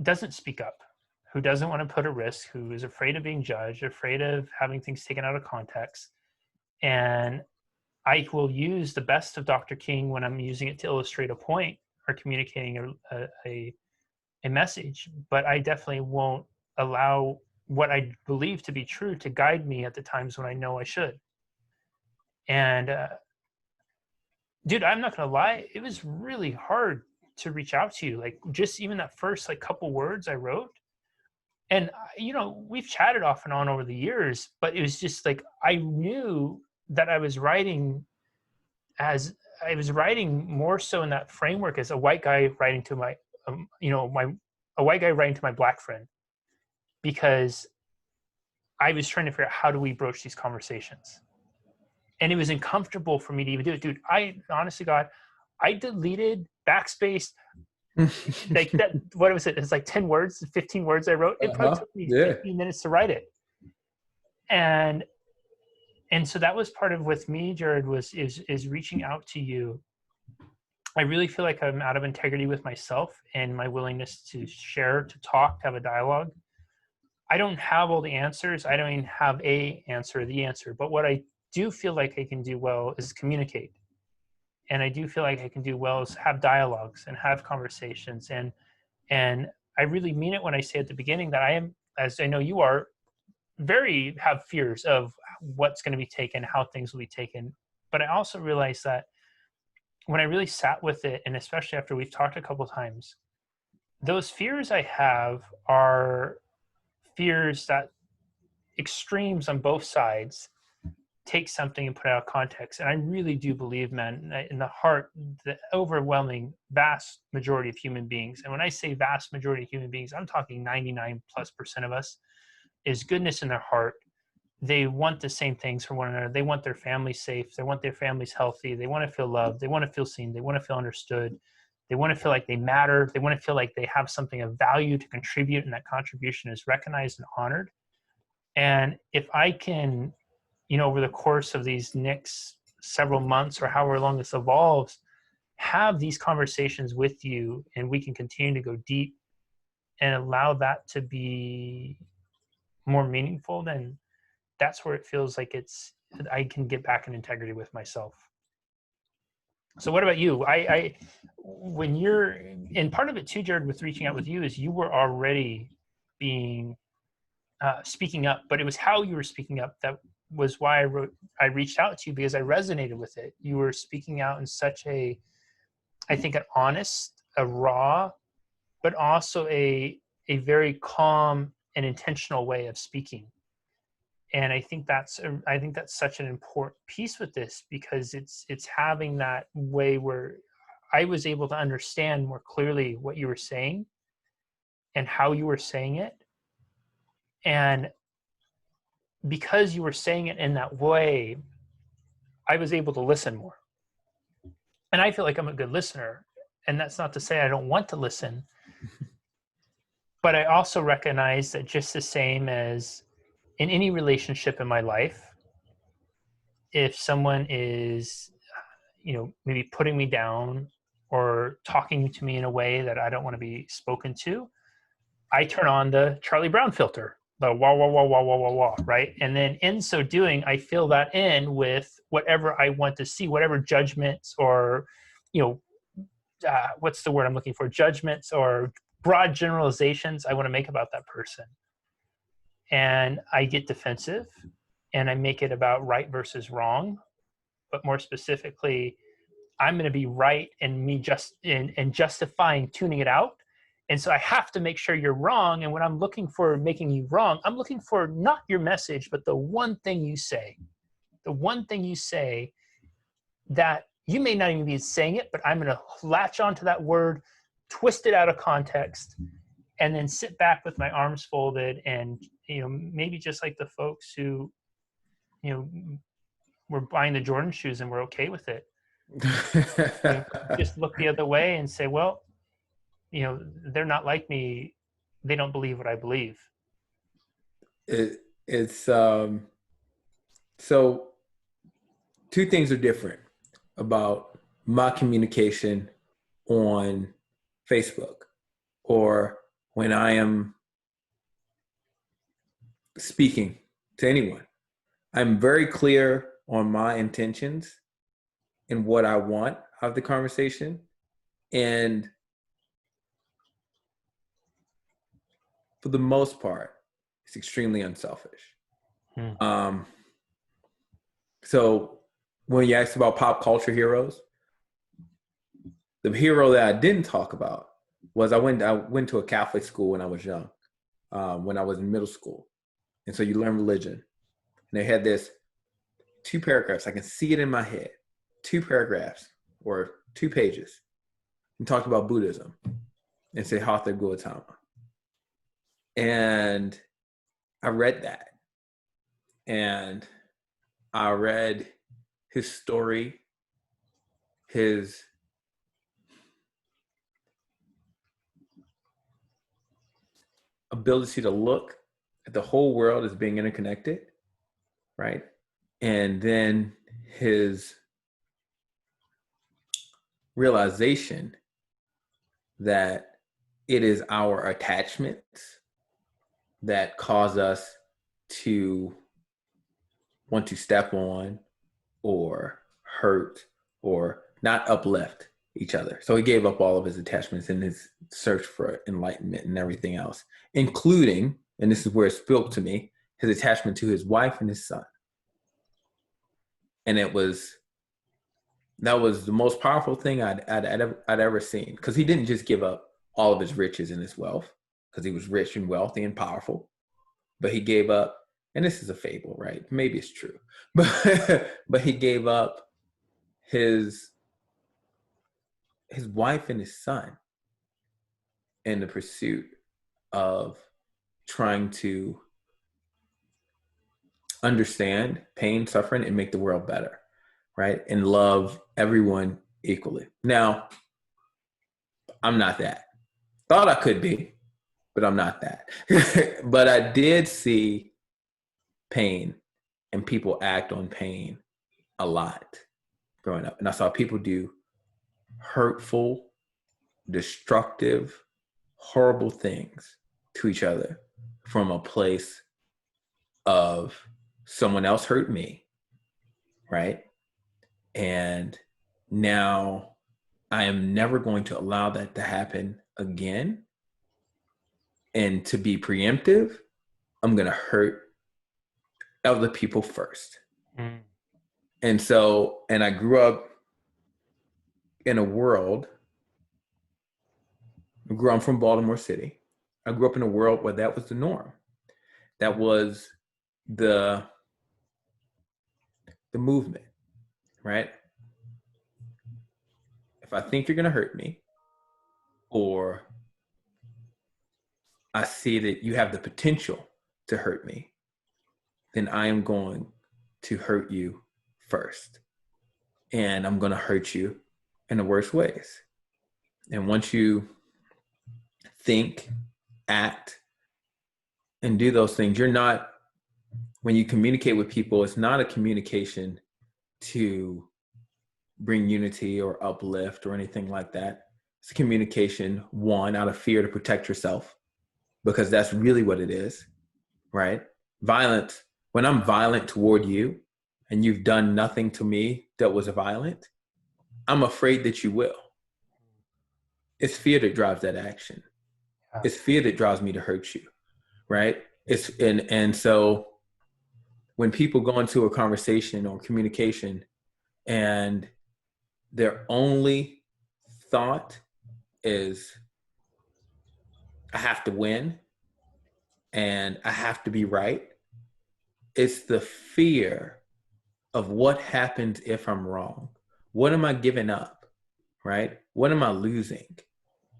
[SPEAKER 1] doesn't speak up, who doesn't want to put a risk, who is afraid of being judged, afraid of having things taken out of context. And I will use the best of Dr. King when I'm using it to illustrate a point or communicating a message, but I definitely won't allow what I believe to be true to guide me at the times when I know I should. And dude, I'm not gonna lie, it was really hard to reach out to you. Like, just even that first couple words I wrote, and we've chatted off and on over the years, but it was just like I knew that I was writing more so in that framework as a white guy writing to my white guy writing to my black friend, because I was trying to figure out how do we broach these conversations. And it was uncomfortable for me to even do it. Dude, honestly, God, I deleted, backspace, like that, what was it? It's like 10 words, 15 words I wrote. It probably took me 15 minutes to write it. And so that was part of with me, Jared, is reaching out to you. I really feel like I'm out of integrity with myself and my willingness to share, to talk, to have a dialogue. I don't have all the answers. I don't even have the answer. But what I do feel like I can do well is communicate. And I do feel like I can do well is have dialogues and have conversations. And I really mean it when I say at the beginning that I am, as I know you are, very have fears of what's going to be taken, how things will be taken. But I also realized that when I really sat with it, and especially after we've talked a couple of times, those fears I have are fears that extremes on both sides take something and put it out of context. And I really do believe, man, in the heart, the overwhelming vast majority of human beings, and when I say vast majority of human beings, I'm talking 99+% of us, is goodness in their heart. They want the same things for one another. They want their families safe. They want their families healthy. They want to feel loved. They want to feel seen. They want to feel understood. They want to feel like they matter. They want to feel like they have something of value to contribute, and that contribution is recognized and honored. And if I can, over the course of these next several months or however long this evolves, have these conversations with you, and we can continue to go deep and allow that to be more meaningful, then that's where it feels like I can get back in integrity with myself. So what about you? When you're, and part of it too, Jared, with reaching out with you is you were already speaking up, but it was how you were speaking up that was why I reached out to you, because I resonated with it. You were speaking out in such I think an honest, a raw, but also a very calm and intentional way of speaking. And I think that's such an important piece with this, because it's having that way where I was able to understand more clearly what you were saying and how you were saying it. And because you were saying it in that way, I was able to listen more. And I feel like I'm a good listener. And that's not to say I don't want to listen. But I also recognize that just the same as in any relationship in my life, if someone is, maybe putting me down or talking to me in a way that I don't want to be spoken to, I turn on the Charlie Brown filter, the wah, wah, wah, wah, wah, wah, wah, right? And then in so doing, I fill that in with whatever I want to see, whatever judgments or, what's the word I'm looking for? Judgments or broad generalizations I want to make about that person. And I get defensive and I make it about right versus wrong. But more specifically, I'm going to be right and me just in justifying tuning it out. And so I have to make sure you're wrong. And when I'm looking for making you wrong, I'm looking for not your message, but the one thing you say. The one thing you say that you may not even be saying it, but I'm going to latch onto that word, twist it out of context, and then sit back with my arms folded and, maybe just like the folks who, were buying the Jordan shoes and were okay with it. Just look the other way and say, well, they're not like me. They don't believe what I believe.
[SPEAKER 2] It's so two things are different about my communication on Facebook or when I am speaking to anyone. I'm very clear on my intentions and what I want out of the conversation. And for the most part, it's extremely unselfish. So when you asked about pop culture heroes, the hero that I didn't talk about was I went to a Catholic school when I was young, when I was in middle school. And so you learn religion. And they had this 2 paragraphs. I can see it in my head. 2 paragraphs or 2 pages. And talked about Buddhism and say Hatha Gautama. And I read that. And I read his story, his ability to look at the whole world as being interconnected, right? And then his realization that it is our attachments that cause us to want to step on or hurt or not uplift each other. So he gave up all of his attachments in his search for enlightenment and everything else, including, and this is where it spoke to me, his attachment to his wife and his son. And that was the most powerful thing I'd ever seen, because he didn't just give up all of his riches and his wealth, because he was rich and wealthy and powerful, but he gave up, and this is a fable, right? Maybe it's true, but he gave up his wife and his son in the pursuit of trying to understand pain, suffering, and make the world better, right? And love everyone equally. Now, I'm not that. Thought I could be, but I'm not that. But I did see pain and people act on pain a lot growing up. And I saw people do hurtful, destructive, horrible things to each other from a place of someone else hurt me, right? And now I am never going to allow that to happen again. And to be preemptive, I'm going to hurt other people first. Mm. And so, and I grew up in a world, I'm from Baltimore City. I grew up in a world where that was the norm. That was the movement, right? If I think you're going to hurt me, or I see that you have the potential to hurt me, then I am going to hurt you first. And I'm going to hurt you in the worst ways. And once you think, act, and do those things, you're not, when you communicate with people, it's not a communication to bring unity or uplift or anything like that. It's a communication, one, out of fear to protect yourself, because that's really what it is, right? Violence, when I'm violent toward you and you've done nothing to me that was violent, I'm afraid that you will. It's fear that drives that action. It's fear that drives me to hurt you, right? And so when people go into a conversation or communication and their only thought is, I have to win and I have to be right, it's the fear of what happens if I'm wrong. What am I giving up, right? What am I losing?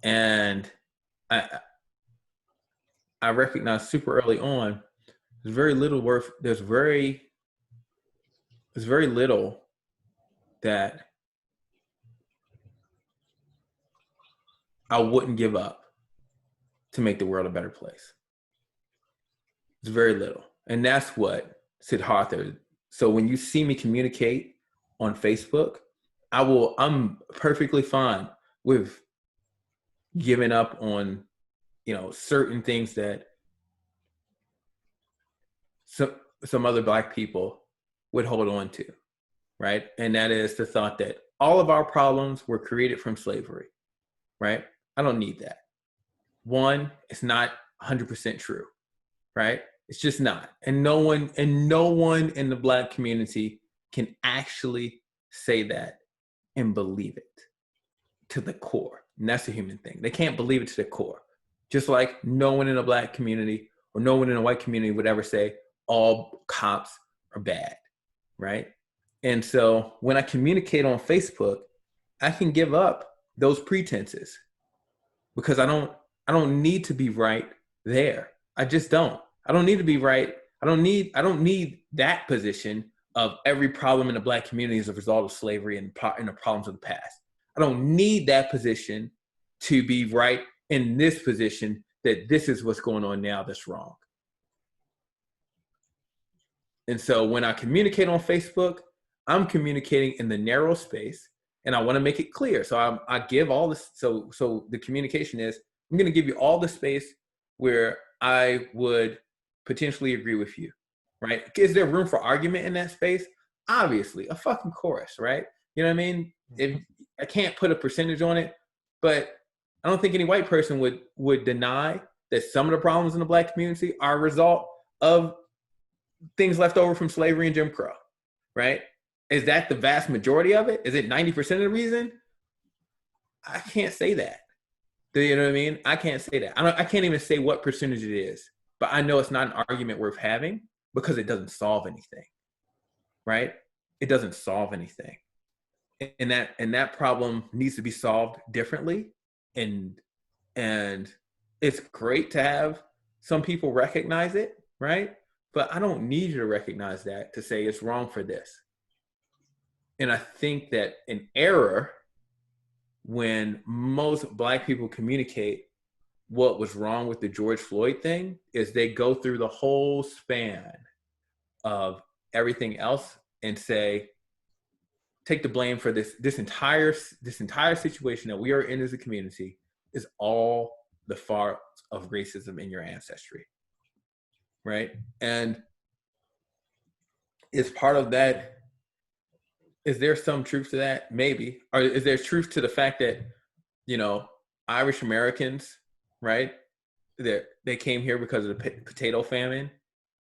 [SPEAKER 2] And I recognized super early on, there's very little that I wouldn't give up to make the world a better place. It's very little. And that's what Siddhartha. So when you see me communicate on Facebook, I'm perfectly fine with giving up on, certain things that some other Black people would hold on to, right? And that is the thought that all of our problems were created from slavery, right? I don't need that. One, it's not 100% true, right? It's just not. And no one in the Black community can actually say that and believe it to the core. And that's a human thing. They can't believe it to the core. Just like no one in the Black community or no one in the white community would ever say all cops are bad, right? And so when I communicate on Facebook, I can give up those pretenses because I don't need to be right there. I just don't. I don't need to be right. I don't need that position of every problem in the Black community is a result of slavery and the problems of the past. I don't need that position to be right in this position that this is what's going on now that's wrong. And so when I communicate on Facebook, I'm communicating in the narrow space, and I want to make it clear. So I give all this. So the communication is, I'm going to give you all the space where I would potentially agree with you, right? Is there room for argument in that space? Obviously, a fucking chorus, right? You know what I mean? If I can't put a percentage on it, but I don't think any white person would deny that some of the problems in the Black community are a result of things left over from slavery and Jim Crow, right? Is that the vast majority of it? Is it 90% of the reason? I can't say that. Do you know what I mean? I can't say that. I can't even say what percentage it is, but I know it's not an argument worth having because it doesn't solve anything, right? It doesn't solve anything. And that problem needs to be solved differently. And it's great to have some people recognize it, right? But I don't need you to recognize that to say it's wrong for this. And I think that an error when most Black people communicate what was wrong with the George Floyd thing is they go through the whole span of everything else and say, take the blame for this entire situation that we are in as a community is all the fault of racism in your ancestry, right? And is part of that, is there some truth to that? Maybe. Or is there truth to the fact that, you know, Irish Americans, right? They came here because of the potato famine,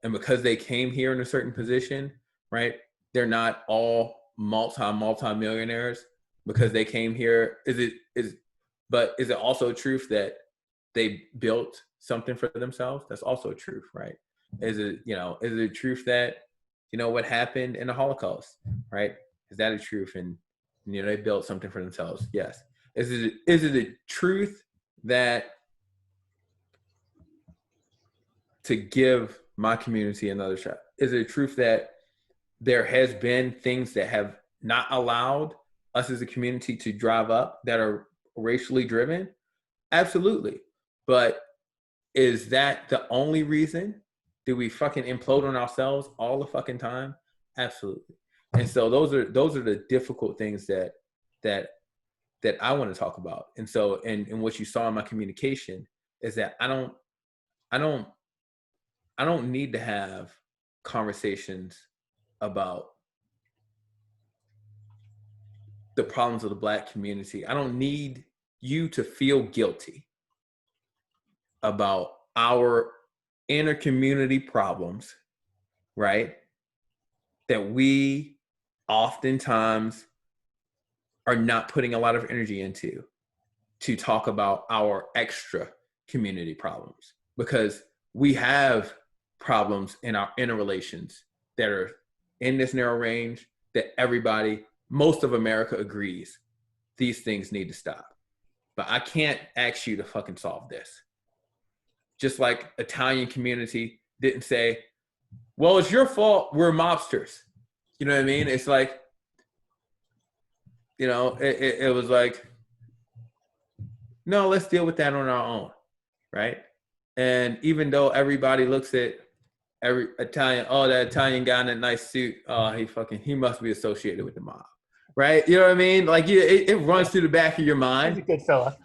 [SPEAKER 2] and because they came here in a certain position, right? They're not all multi-millionaires because they came here. But is it also truth that they built something for themselves? That's also truth, right? Is it truth that, you know, what happened in the Holocaust, right? Is that a truth? And, you know, they built something for themselves. Yes. Is it a truth that to give my community another shot? Is it a truth that there has been things that have not allowed us as a community to drive up that are racially driven? Absolutely. But is that the only reason? Do we fucking implode on ourselves all the fucking time? Absolutely. And so those are the difficult things that I want to talk about. And so and what you saw in my communication is that I don't need to have conversations about the problems of the Black community. I don't need you to feel guilty about our inner community problems, right? That we oftentimes are not putting a lot of energy into to talk about our extra community problems, because we have problems in our interrelations that are in this narrow range that most of America agrees these things need to stop. But I can't ask you to fucking solve this. Just like Italian community didn't say, well, it's your fault, we're mobsters. You know what I mean? It's like, you know, it was like, no, let's deal with that on our own, right? And even though everybody looks at every Italian, oh, that Italian guy in that nice suit, oh, he must be associated with the mob, right? You know what I mean? Like, it runs through the back of your mind.
[SPEAKER 1] He's a good fella.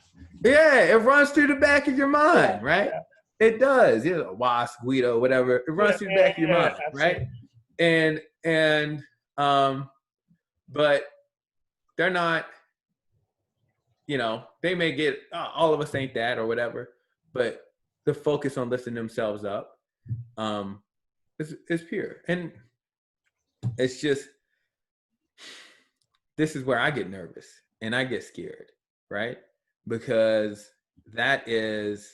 [SPEAKER 2] Yeah, it runs through the back of your mind, right? Yeah. It does. You know, Wasp, Guido, whatever. It runs through the back of your mind, absolutely. Right? And but they're not, you know, they may get, all of us ain't that or whatever, but the focus on lifting themselves up is pure. And it's just, this is where I get nervous and I get scared, right? Because that is,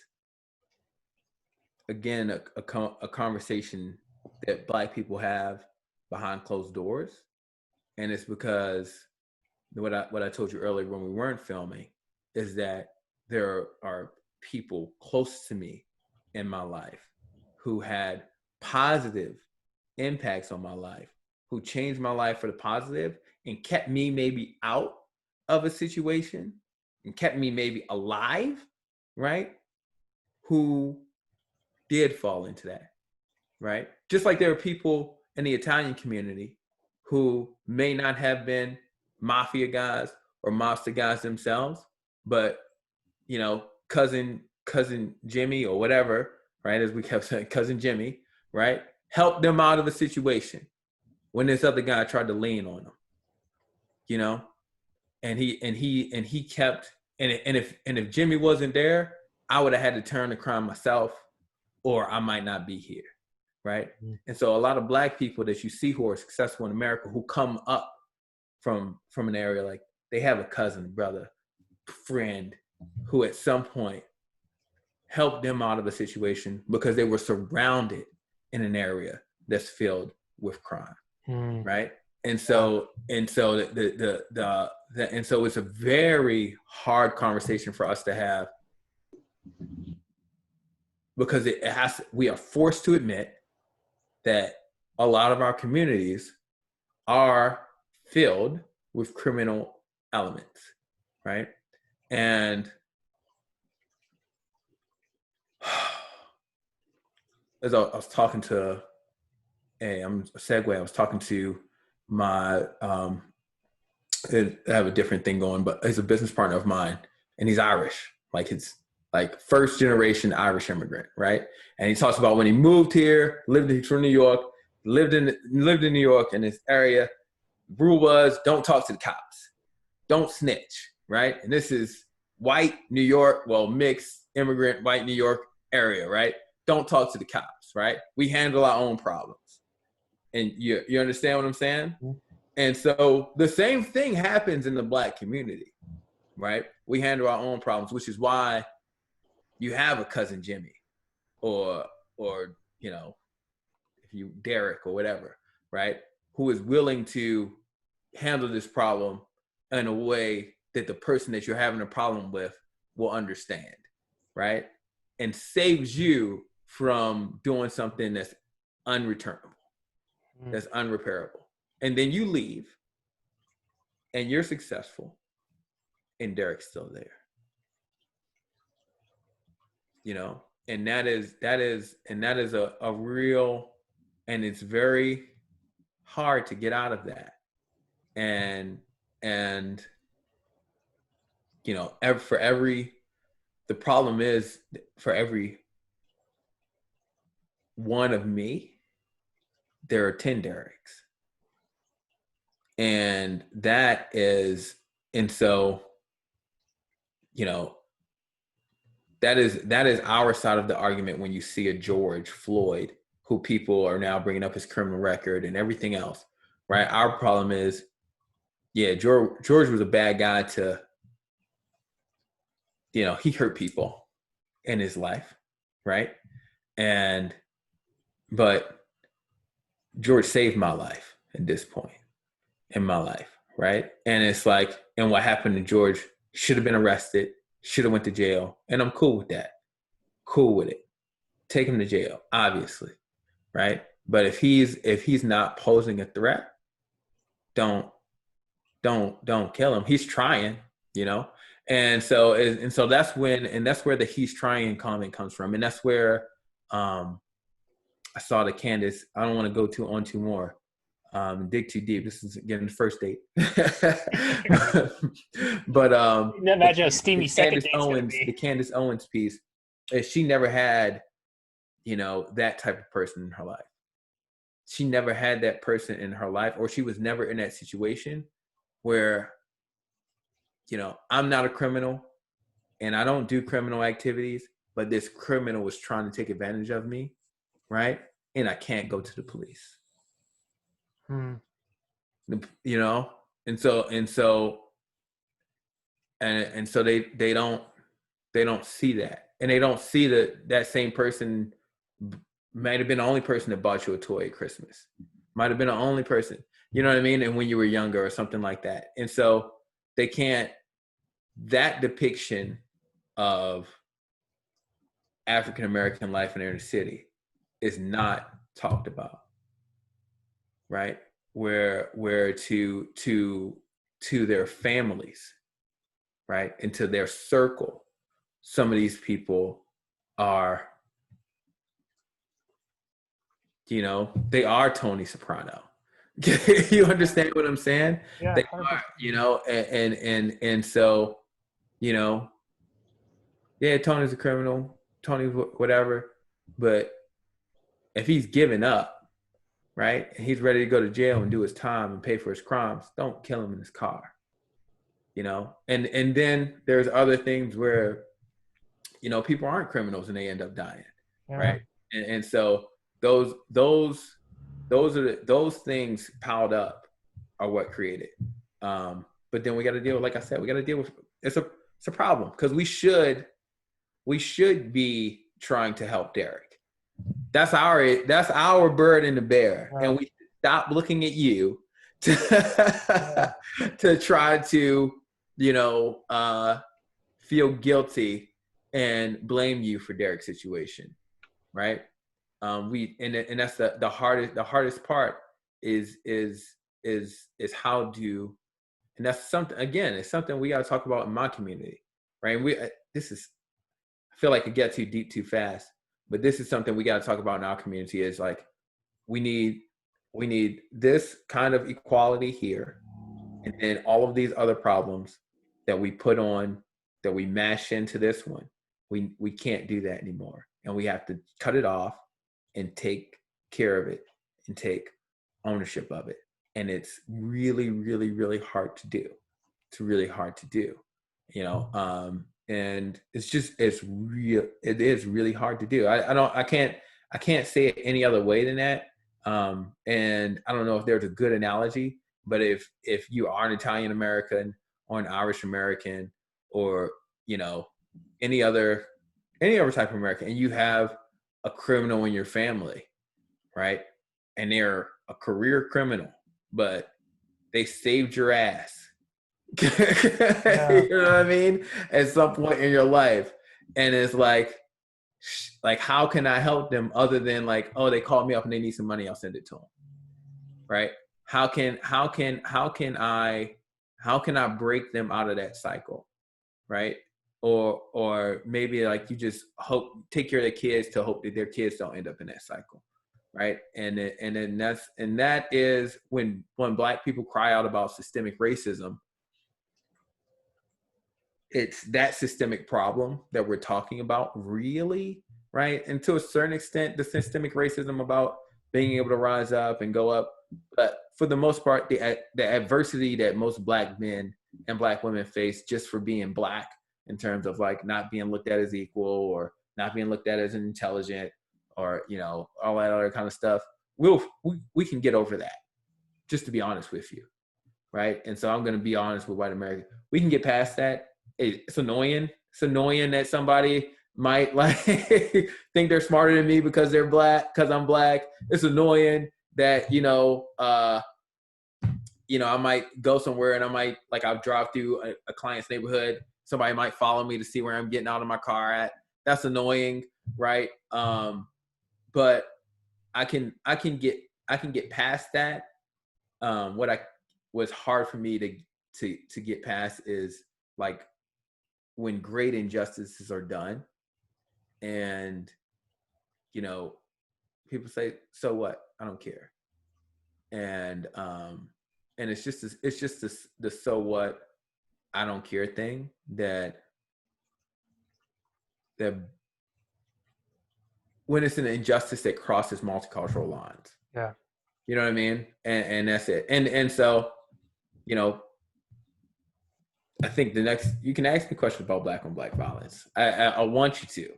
[SPEAKER 2] again, a conversation that Black people have behind closed doors. And it's because what I told you earlier when we weren't filming is that there are people close to me in my life who had positive impacts on my life, who changed my life for the positive and kept me maybe out of a situation and kept me maybe alive, right? Who did fall into that, right? Just like there are people in the Italian community who may not have been mafia guys or mobster guys themselves, but, you know, cousin Jimmy or whatever, right? As we kept saying, cousin Jimmy, right? Helped them out of a situation when this other guy tried to lean on them, you know? And he kept, and if Jimmy wasn't there, I would have had to turn the crime myself, or I might not be here, right?
[SPEAKER 1] Mm-hmm.
[SPEAKER 2] And so a lot of Black people that you see who are successful in America, who come up from an area, like they have a cousin, brother, friend who at some point helped them out of a situation because they were surrounded in an area that's filled with crime, right? And so and so and so it's a very hard conversation for us to have, because we are forced to admit that a lot of our communities are filled with criminal elements, right? And as I was talking to I'm a segue. I was talking to my I have a different thing going, but he's a business partner of mine, and he's Irish. Like, it's like first generation Irish immigrant, right? And he talks about when he moved here, he's from New York, lived in New York in this area. Rule was, don't talk to the cops, don't snitch, right? And this is white New York, well, mixed immigrant white New York area, right? Don't talk to the cops, right? We handle our own problems. And you understand what I'm saying? Mm-hmm. And so the same thing happens in the Black community, right? We handle our own problems, which is why you have a cousin Jimmy, or you know, if you Derek or whatever, right? Who is willing to handle this problem in a way that the person that you're having a problem with will understand, right? And saves you from doing something that's unreturnable, that's unrepairable. And then you leave and you're successful and Derek's still there. You know, and that is a real, and it's very hard to get out of that. And you know, the problem is, for every one of me, there are 10 Dereks. And so, you know, that is our side of the argument when you see a George Floyd, who people are now bringing up his criminal record and everything else, right? Our problem is, yeah, George was a bad guy to, you know, he hurt people in his life, right? But George saved my life at this point in my life, right? And it's like, and what happened to George, should have been arrested, should have went to jail, and I'm cool with that. Cool with it. Take him to jail, obviously, right? But if he's not posing a threat, don't kill him. He's trying, you know? And so that's where the he's trying comment comes from. And that's where I saw the Candace, I don't want to go too more. Dig too deep. This is getting the first date. But
[SPEAKER 1] imagine a steamy second date.
[SPEAKER 2] The Candace Owens piece, she never had, you know, that type of person in her life. She never had that person in her life, or she was never in that situation where, you know, I'm not a criminal and I don't do criminal activities, but this criminal was trying to take advantage of me, right? And I can't go to the police. You know, and so they don't see that, and they don't see that same person might have been the only person that bought you a toy at Christmas, might have been the only person, you know what I mean, and when you were younger or something like that. And so they can't, that depiction of African American life in inner city is not talked about, right? Where to their families, right, and to their circle, some of these people are, you know, they are Tony Soprano. You understand what I'm saying?
[SPEAKER 1] Yeah,
[SPEAKER 2] they are, you know, and so, you know, yeah, Tony's a criminal, Tony's whatever, but if he's given up, right, and he's ready to go to jail and do his time and pay for his crimes, don't kill him in his car, you know? And then there's other things where, you know, people aren't criminals and they end up dying, right? And so those things piled up are what created. But then we got to deal with, like I said, we got to deal with it's a problem because we should be trying to help Derek. That's our bird in the bear,
[SPEAKER 1] Wow.
[SPEAKER 2] and we stop looking at you to to try to feel guilty and blame you for Derek's situation, right? And that's the hardest part is how do, and that's something, again, it's something we got to talk about in my community, right? I feel like it gets too deep too fast, but this is something we got to talk about in our community is like, we need this kind of equality here, and then all of these other problems that we mash into this one, we can't do that anymore, and we have to cut it off and take care of it and take ownership of it. And it's really, really, really hard to do. It's really hard to do, and it is really hard to do. I can't say it any other way than that. And I don't know if there's a good analogy, but if you are an Italian American or an Irish American or, any other type of American, and you have a criminal in your family, right? And they're a career criminal, but they saved your ass.
[SPEAKER 1] Yeah.
[SPEAKER 2] You know what I mean? At some point in your life. And it's like, how can I help them other than like, oh, they called me up and they need some money, I'll send it to them. Right? How can I break them out of that cycle? Right? Or maybe like you just take care of their kids to hope that their kids don't end up in that cycle. Right. And that is when Black people cry out about systemic racism, it's that systemic problem that we're talking about, really, right? And to a certain extent, the systemic racism about being able to rise up and go up. But for the most part, the adversity that most Black men and Black women face just for being Black, in terms of like not being looked at as equal or not being looked at as intelligent or, all that other kind of stuff, we can get over that, just to be honest with you, right? And so I'm going to be honest with white America. We can get past that. It's annoying. It's annoying that somebody might like think they're smarter than me because they're Black, because I'm Black. It's annoying that, I might go somewhere and I'll drive through a client's neighborhood. Somebody might follow me to see where I'm getting out of my car at. That's annoying, right? But I can get past that. What was hard for me to get past is like when great injustices are done, and people say, "So what? I don't care," and it's just the "so what? I don't care" thing that when it's an injustice that crosses multicultural lines.
[SPEAKER 1] Yeah.
[SPEAKER 2] You know what I mean? And that's it. And so, I think you can ask me questions about Black on Black violence. I want you to.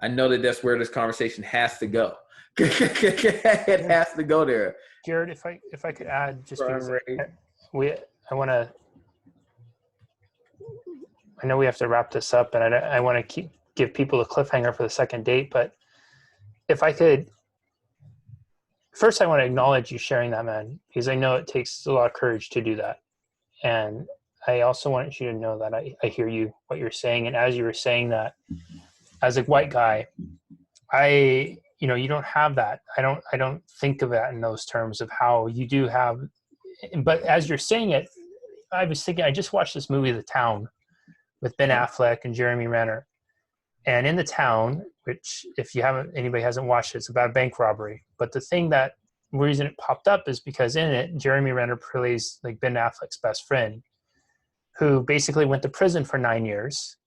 [SPEAKER 2] I know that's where this conversation has to go. It has to go there.
[SPEAKER 1] Jared, if I could add, just because I know we have to wrap this up, and I want to give people a cliffhanger for the second date, but if I could, first I want to acknowledge you sharing that, man, because I know it takes a lot of courage to do that. And I also want you to know that I hear you, what you're saying. And as you were saying that, as a white guy, you don't have that. I don't think of that in those terms of how you do have, but as you're saying it, I was thinking, I just watched this movie, The Town, with Ben Affleck and Jeremy Renner. And in The Town, which if anybody hasn't watched it, it's about a bank robbery. But the reason it popped up is because in it, Jeremy Renner plays like Ben Affleck's best friend, who basically went to prison for 9 years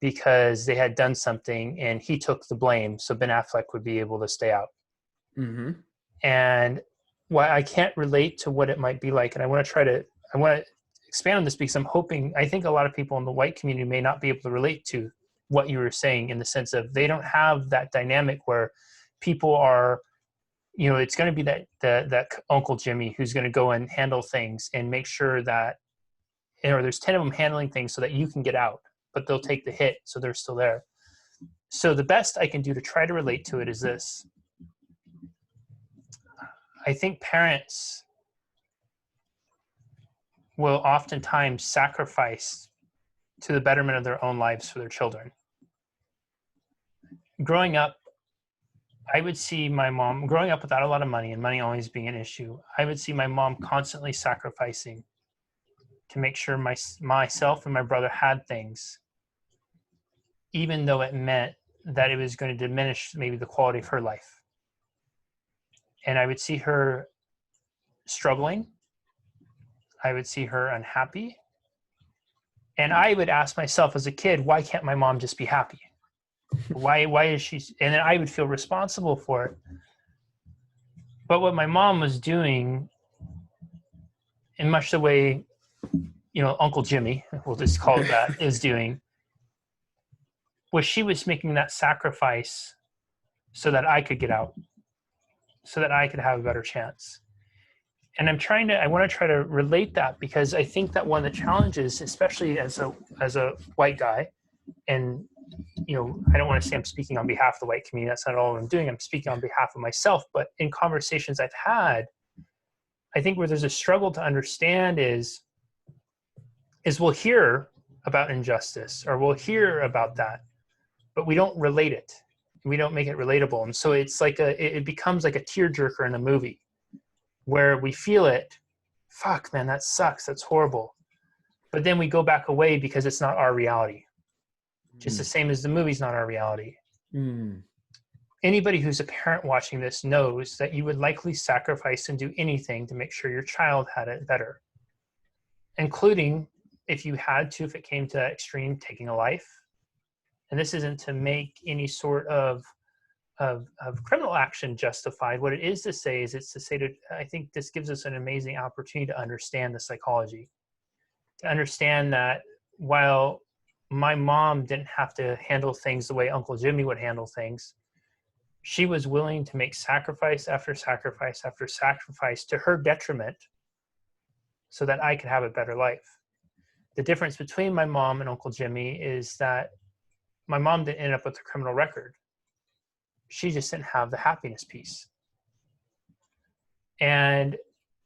[SPEAKER 1] because they had done something and he took the blame so Ben Affleck would be able to stay out.
[SPEAKER 2] Mm-hmm.
[SPEAKER 1] And why I can't relate to what it might be like, and I want to expand on this because I think a lot of people in the white community may not be able to relate to what you were saying, in the sense of they don't have that dynamic where people are it's going to be that Uncle Jimmy who's going to go and handle things and make sure that, there's 10 of them handling things so that you can get out, but they'll take the hit, so they're still there. So the best I can do to try to relate to it is this. I think parents will oftentimes sacrifice to the betterment of their own lives for their children. Growing up, I would see my mom, growing up without a lot of money and money always being an issue, I would see my mom constantly sacrificing to make sure myself and my brother had things, even though it meant that it was going to diminish maybe the quality of her life. And I would see her struggling. I would see her unhappy. And I would ask myself as a kid, why can't my mom just be happy? Why is she? And then I would feel responsible for it. But what my mom was doing, in much the way, Uncle Jimmy, we'll just call it that, is doing, was she was making that sacrifice so that I could get out, so that I could have a better chance. And I want to try to relate that, because I think that one of the challenges, especially as a white guy, and I don't want to say I'm speaking on behalf of the white community. That's not all I'm doing. I'm speaking on behalf of myself. But in conversations I've had, I think where there's a struggle to understand is we'll hear about injustice or we'll hear about that, but we don't relate it. We don't make it relatable. And so it's like it becomes like a tearjerker in a movie where we feel it. Fuck, man, that sucks. That's horrible. But then we go back away because it's not our reality. Just the same as the movie's not our reality. Anybody who's a parent watching this knows that you would likely sacrifice and do anything to make sure your child had it better, including if you had to, if it came to that extreme, taking a life. And this isn't to make any sort of criminal action justified. What it is to say is I think this gives us an amazing opportunity to understand the psychology, to understand that while my mom didn't have to handle things the way Uncle Jimmy would handle things, she was willing to make sacrifice after sacrifice after sacrifice to her detriment so that I could have a better life. The difference between my mom and Uncle Jimmy is that my mom didn't end up with a criminal record. She just didn't have the happiness piece. And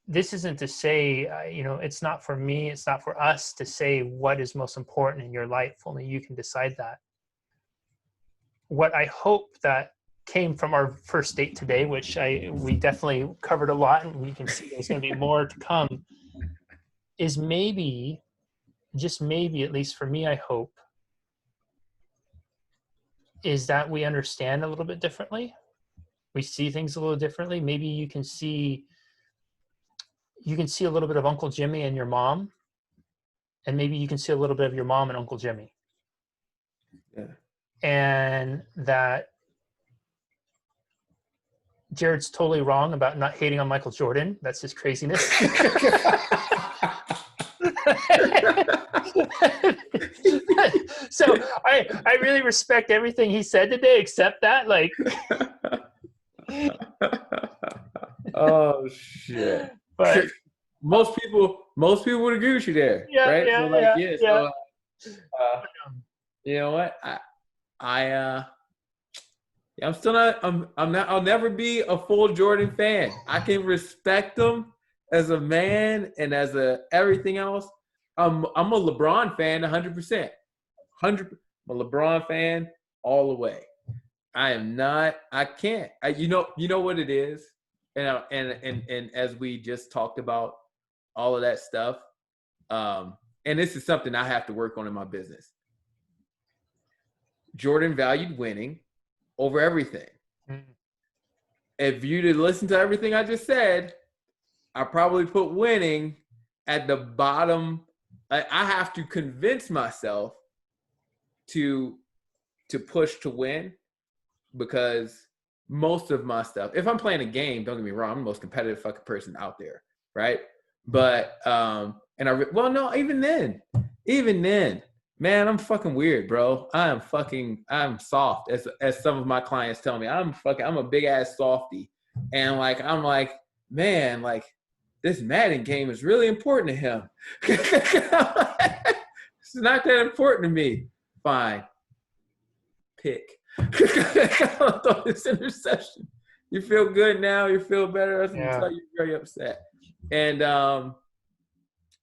[SPEAKER 1] this isn't to say, it's not for me, it's not for us to say what is most important in your life. Only you can decide that. What I hope that came from our first date today, which we definitely covered a lot, and you can see there's going to be more to come, is maybe, just maybe, at least for me, I hope, is that we understand a little bit differently. We see things a little differently. Maybe you can see a little bit of Uncle Jimmy and your mom, and maybe you can see a little bit of your mom and Uncle Jimmy.
[SPEAKER 2] Yeah.
[SPEAKER 1] And that Jared's totally wrong about not hating on Michael Jordan. That's just craziness. So I really respect everything he said today, except that, like.
[SPEAKER 2] Oh shit.
[SPEAKER 1] But
[SPEAKER 2] most people would agree with you there,
[SPEAKER 1] yeah,
[SPEAKER 2] right?
[SPEAKER 1] Yeah,
[SPEAKER 2] so you know what? I'm still not. I'm not. I'll never be a full Jordan fan. I can respect him as a man and as everything else. I'm a LeBron fan, 100%. I'm a LeBron fan all the way. I am not. I can't. You know what it is, and as we just talked about all of that stuff, and this is something I have to work on in my business. Jordan valued winning over everything. If you did listen to everything I just said, I probably put winning at the bottom. I have to convince myself to push to win, because most of my stuff, if I'm playing a game, don't get me wrong, I'm the most competitive fucking person out there, right? But even then, man, I'm fucking weird, bro. I'm soft, as some of my clients tell me. I'm a big ass softy. And like, I'm like, man, like this Madden game is really important to him. It's not that important to me. Fine. Pick. Throw this interception. You feel good now. You feel better. That's until you're very upset. And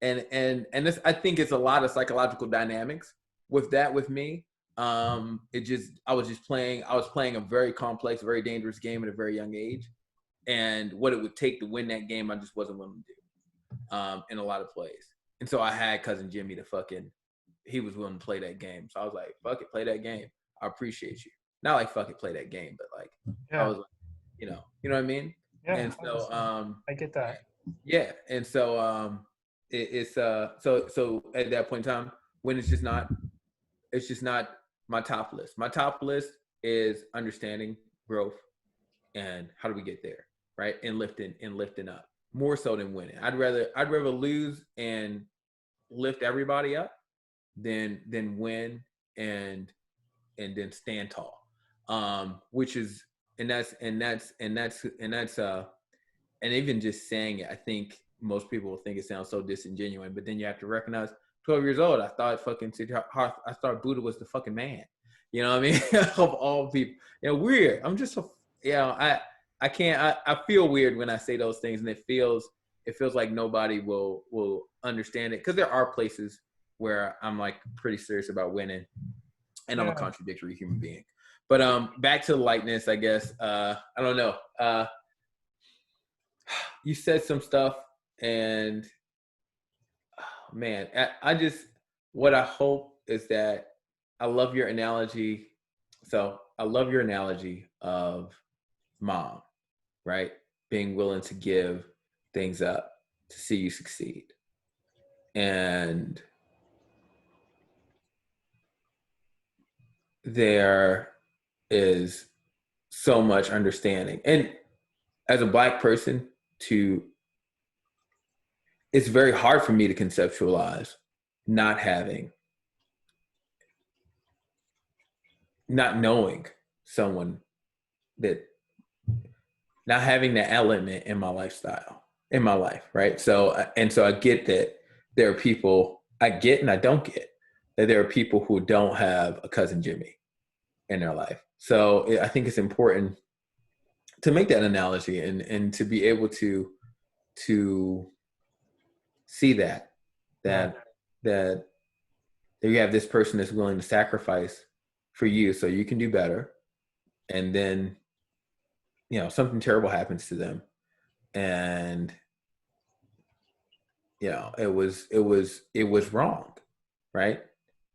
[SPEAKER 2] this, I think it's a lot of psychological dynamics with that with me. I was playing a very complex, very dangerous game at a very young age. And what it would take to win that game, I just wasn't willing to do in a lot of plays. And so I had cousin Jimmy he was willing to play that game. So I was like, fuck it, play that game. I appreciate you. Not like fuck it, play that game, but like I was like, you know what I mean?
[SPEAKER 1] Yeah.
[SPEAKER 2] And so
[SPEAKER 1] I get that.
[SPEAKER 2] Yeah. And so so at that point in time, when it's just not my top list. My top list is understanding growth and how do we get there, right? And lifting up more so than winning. I'd rather lose and lift everybody up than win and then stand tall. Which is and even just saying it, I think most people will think it sounds so disingenuous, but then you have to recognize 12 years old, I thought Buddha was the fucking man. You know what I mean? Of all people. Weird. I'm just I can't I feel weird when I say those things, and it feels like nobody will understand it, because there are places where I'm like pretty serious about winning, and I'm a contradictory human being. But back to the lightness, I guess. I don't know. You said some stuff, and man, what I hope is that I love your analogy. So I love your analogy of mom, right? Being willing to give things up to see you succeed. And there is so much understanding. And as a Black person, it's very hard for me to conceptualize not knowing someone, not having that element in my lifestyle, in my life, right? So I get that there are people, I get and I don't get, that there are people who don't have a cousin Jimmy in their life. So I think it's important to make that analogy and to be able to see that you have this person that's willing to sacrifice for you so you can do better, and then something terrible happens to them, and it was wrong, right?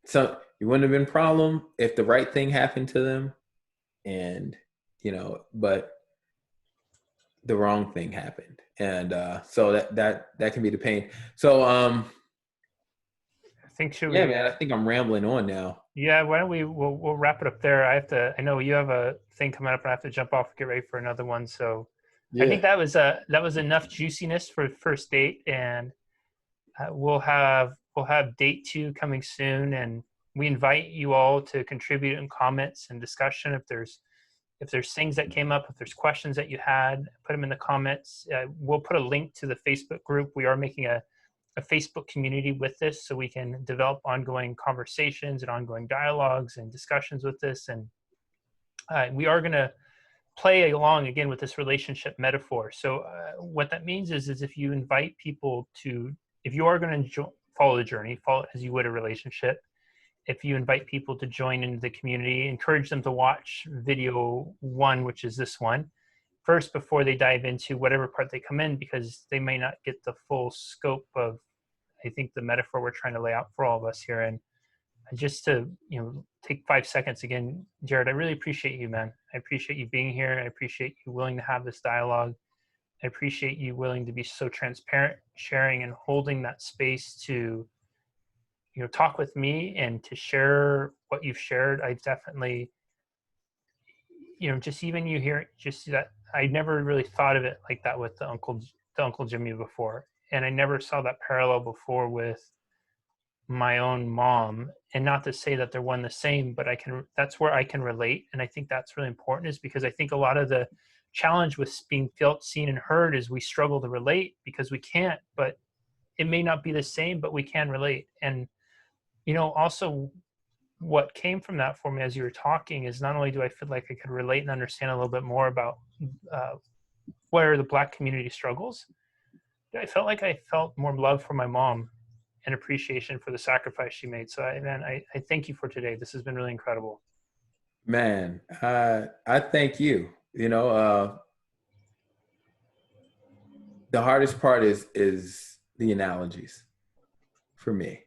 [SPEAKER 2] So it wouldn't have been a problem if the right thing happened to them, and but the wrong thing happened, and so that can be the pain. So
[SPEAKER 1] I think
[SPEAKER 2] man, I think I'm rambling on now.
[SPEAKER 1] Yeah, why don't we'll wrap it up there. I know you have a thing coming up, and I have to jump off and get ready for another one. So I think that was enough juiciness for first date, and we'll have date 2 coming soon, and we invite you all to contribute in comments and discussion. If there's things that came up, if there's questions that you had, put them in the comments. We'll put a link to the Facebook group. We are making a Facebook community with this, so we can develop ongoing conversations and ongoing dialogues and discussions with this. And we are going to play along again with this relationship metaphor. So what that means is if you invite people if you are going to follow the journey, follow it as you would a relationship. If you invite people to join into the community, encourage them to watch video 1, which is this one, first before they dive into whatever part they come in, because they may not get the full scope of, I think, the metaphor we're trying to lay out for all of us here. And just to take 5 seconds again, Jared, I really appreciate you, man. I appreciate you being here. I appreciate you willing to have this dialogue. I appreciate you willing to be so transparent, sharing and holding that space to talk with me and to share what you've shared. I've definitely just even you hear just that, I never really thought of it like that with the Uncle Jimmy before, and I never saw that parallel before with my own mom. And not to say that they're one the same, but that's where I can relate. And I think that's really important, is because I think a lot of the challenge with being felt, seen, and heard is we struggle to relate because we can't, but it may not be the same, but we can relate. And, also what came from that for me as you were talking is not only do I feel like I could relate and understand a little bit more about where the Black community struggles, I felt like I felt more love for my mom and appreciation for the sacrifice she made. So I thank you for today. This has been really incredible.
[SPEAKER 2] Man, I thank you. The hardest part is the analogies for me,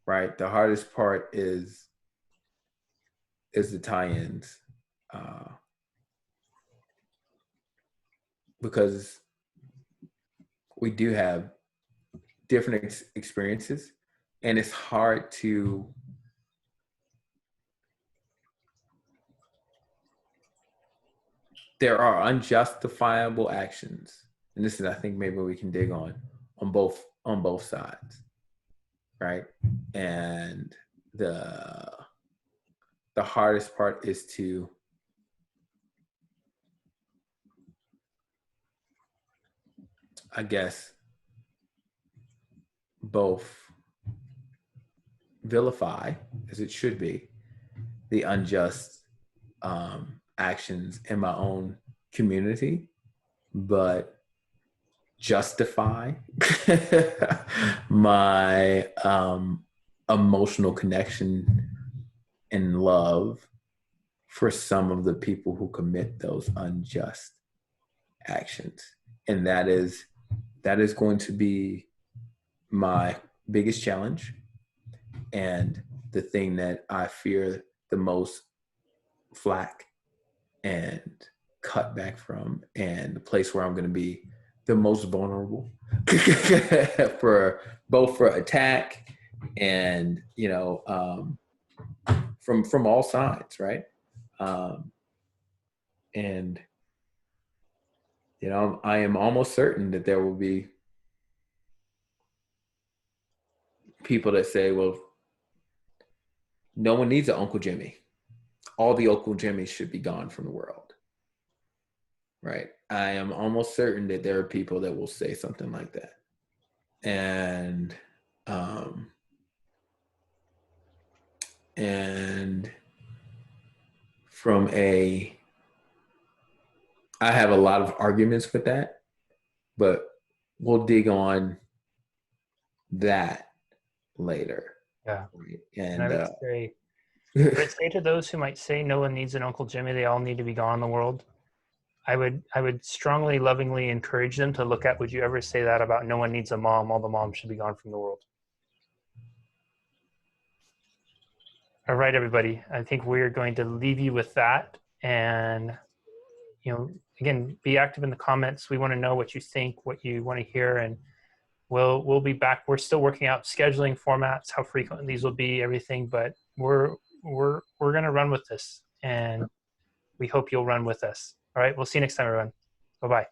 [SPEAKER 2] right? The hardest part is the tie-ins, because we do have different experiences, and it's hard to there are unjustifiable actions, and this is, I think, maybe we can dig on both sides, right? And the hardest part is to I guess both vilify, as it should be, the unjust actions in my own community, but justify my emotional connection and love for some of the people who commit those unjust actions. And that is going to be my biggest challenge, and the thing that I fear the most flack and cut back from, and the place where I'm going to be the most vulnerable for attack and from all sides, right? And I am almost certain that there will be people that say, well, no one needs an Uncle Jimmy. All the Uncle Jimmys should be gone from the world. Right? I am almost certain that there are people that will say something like that. And I have a lot of arguments with that, but we'll dig on that later.
[SPEAKER 1] Yeah.
[SPEAKER 2] Right?
[SPEAKER 1] And I would say to those who might say no one needs an Uncle Jimmy, they all need to be gone in the world, I would strongly, lovingly encourage them to look at, would you ever say that about no one needs a mom, all the moms should be gone from the world? All right, everybody. I think we're going to leave you with that. And, again, be active in the comments. We want to know what you think, what you want to hear, and we'll be back. We're still working out scheduling formats, how frequent these will be, everything, but we're going to run with this, and we hope you'll run with us. All right. We'll see you next time, everyone. Bye-bye.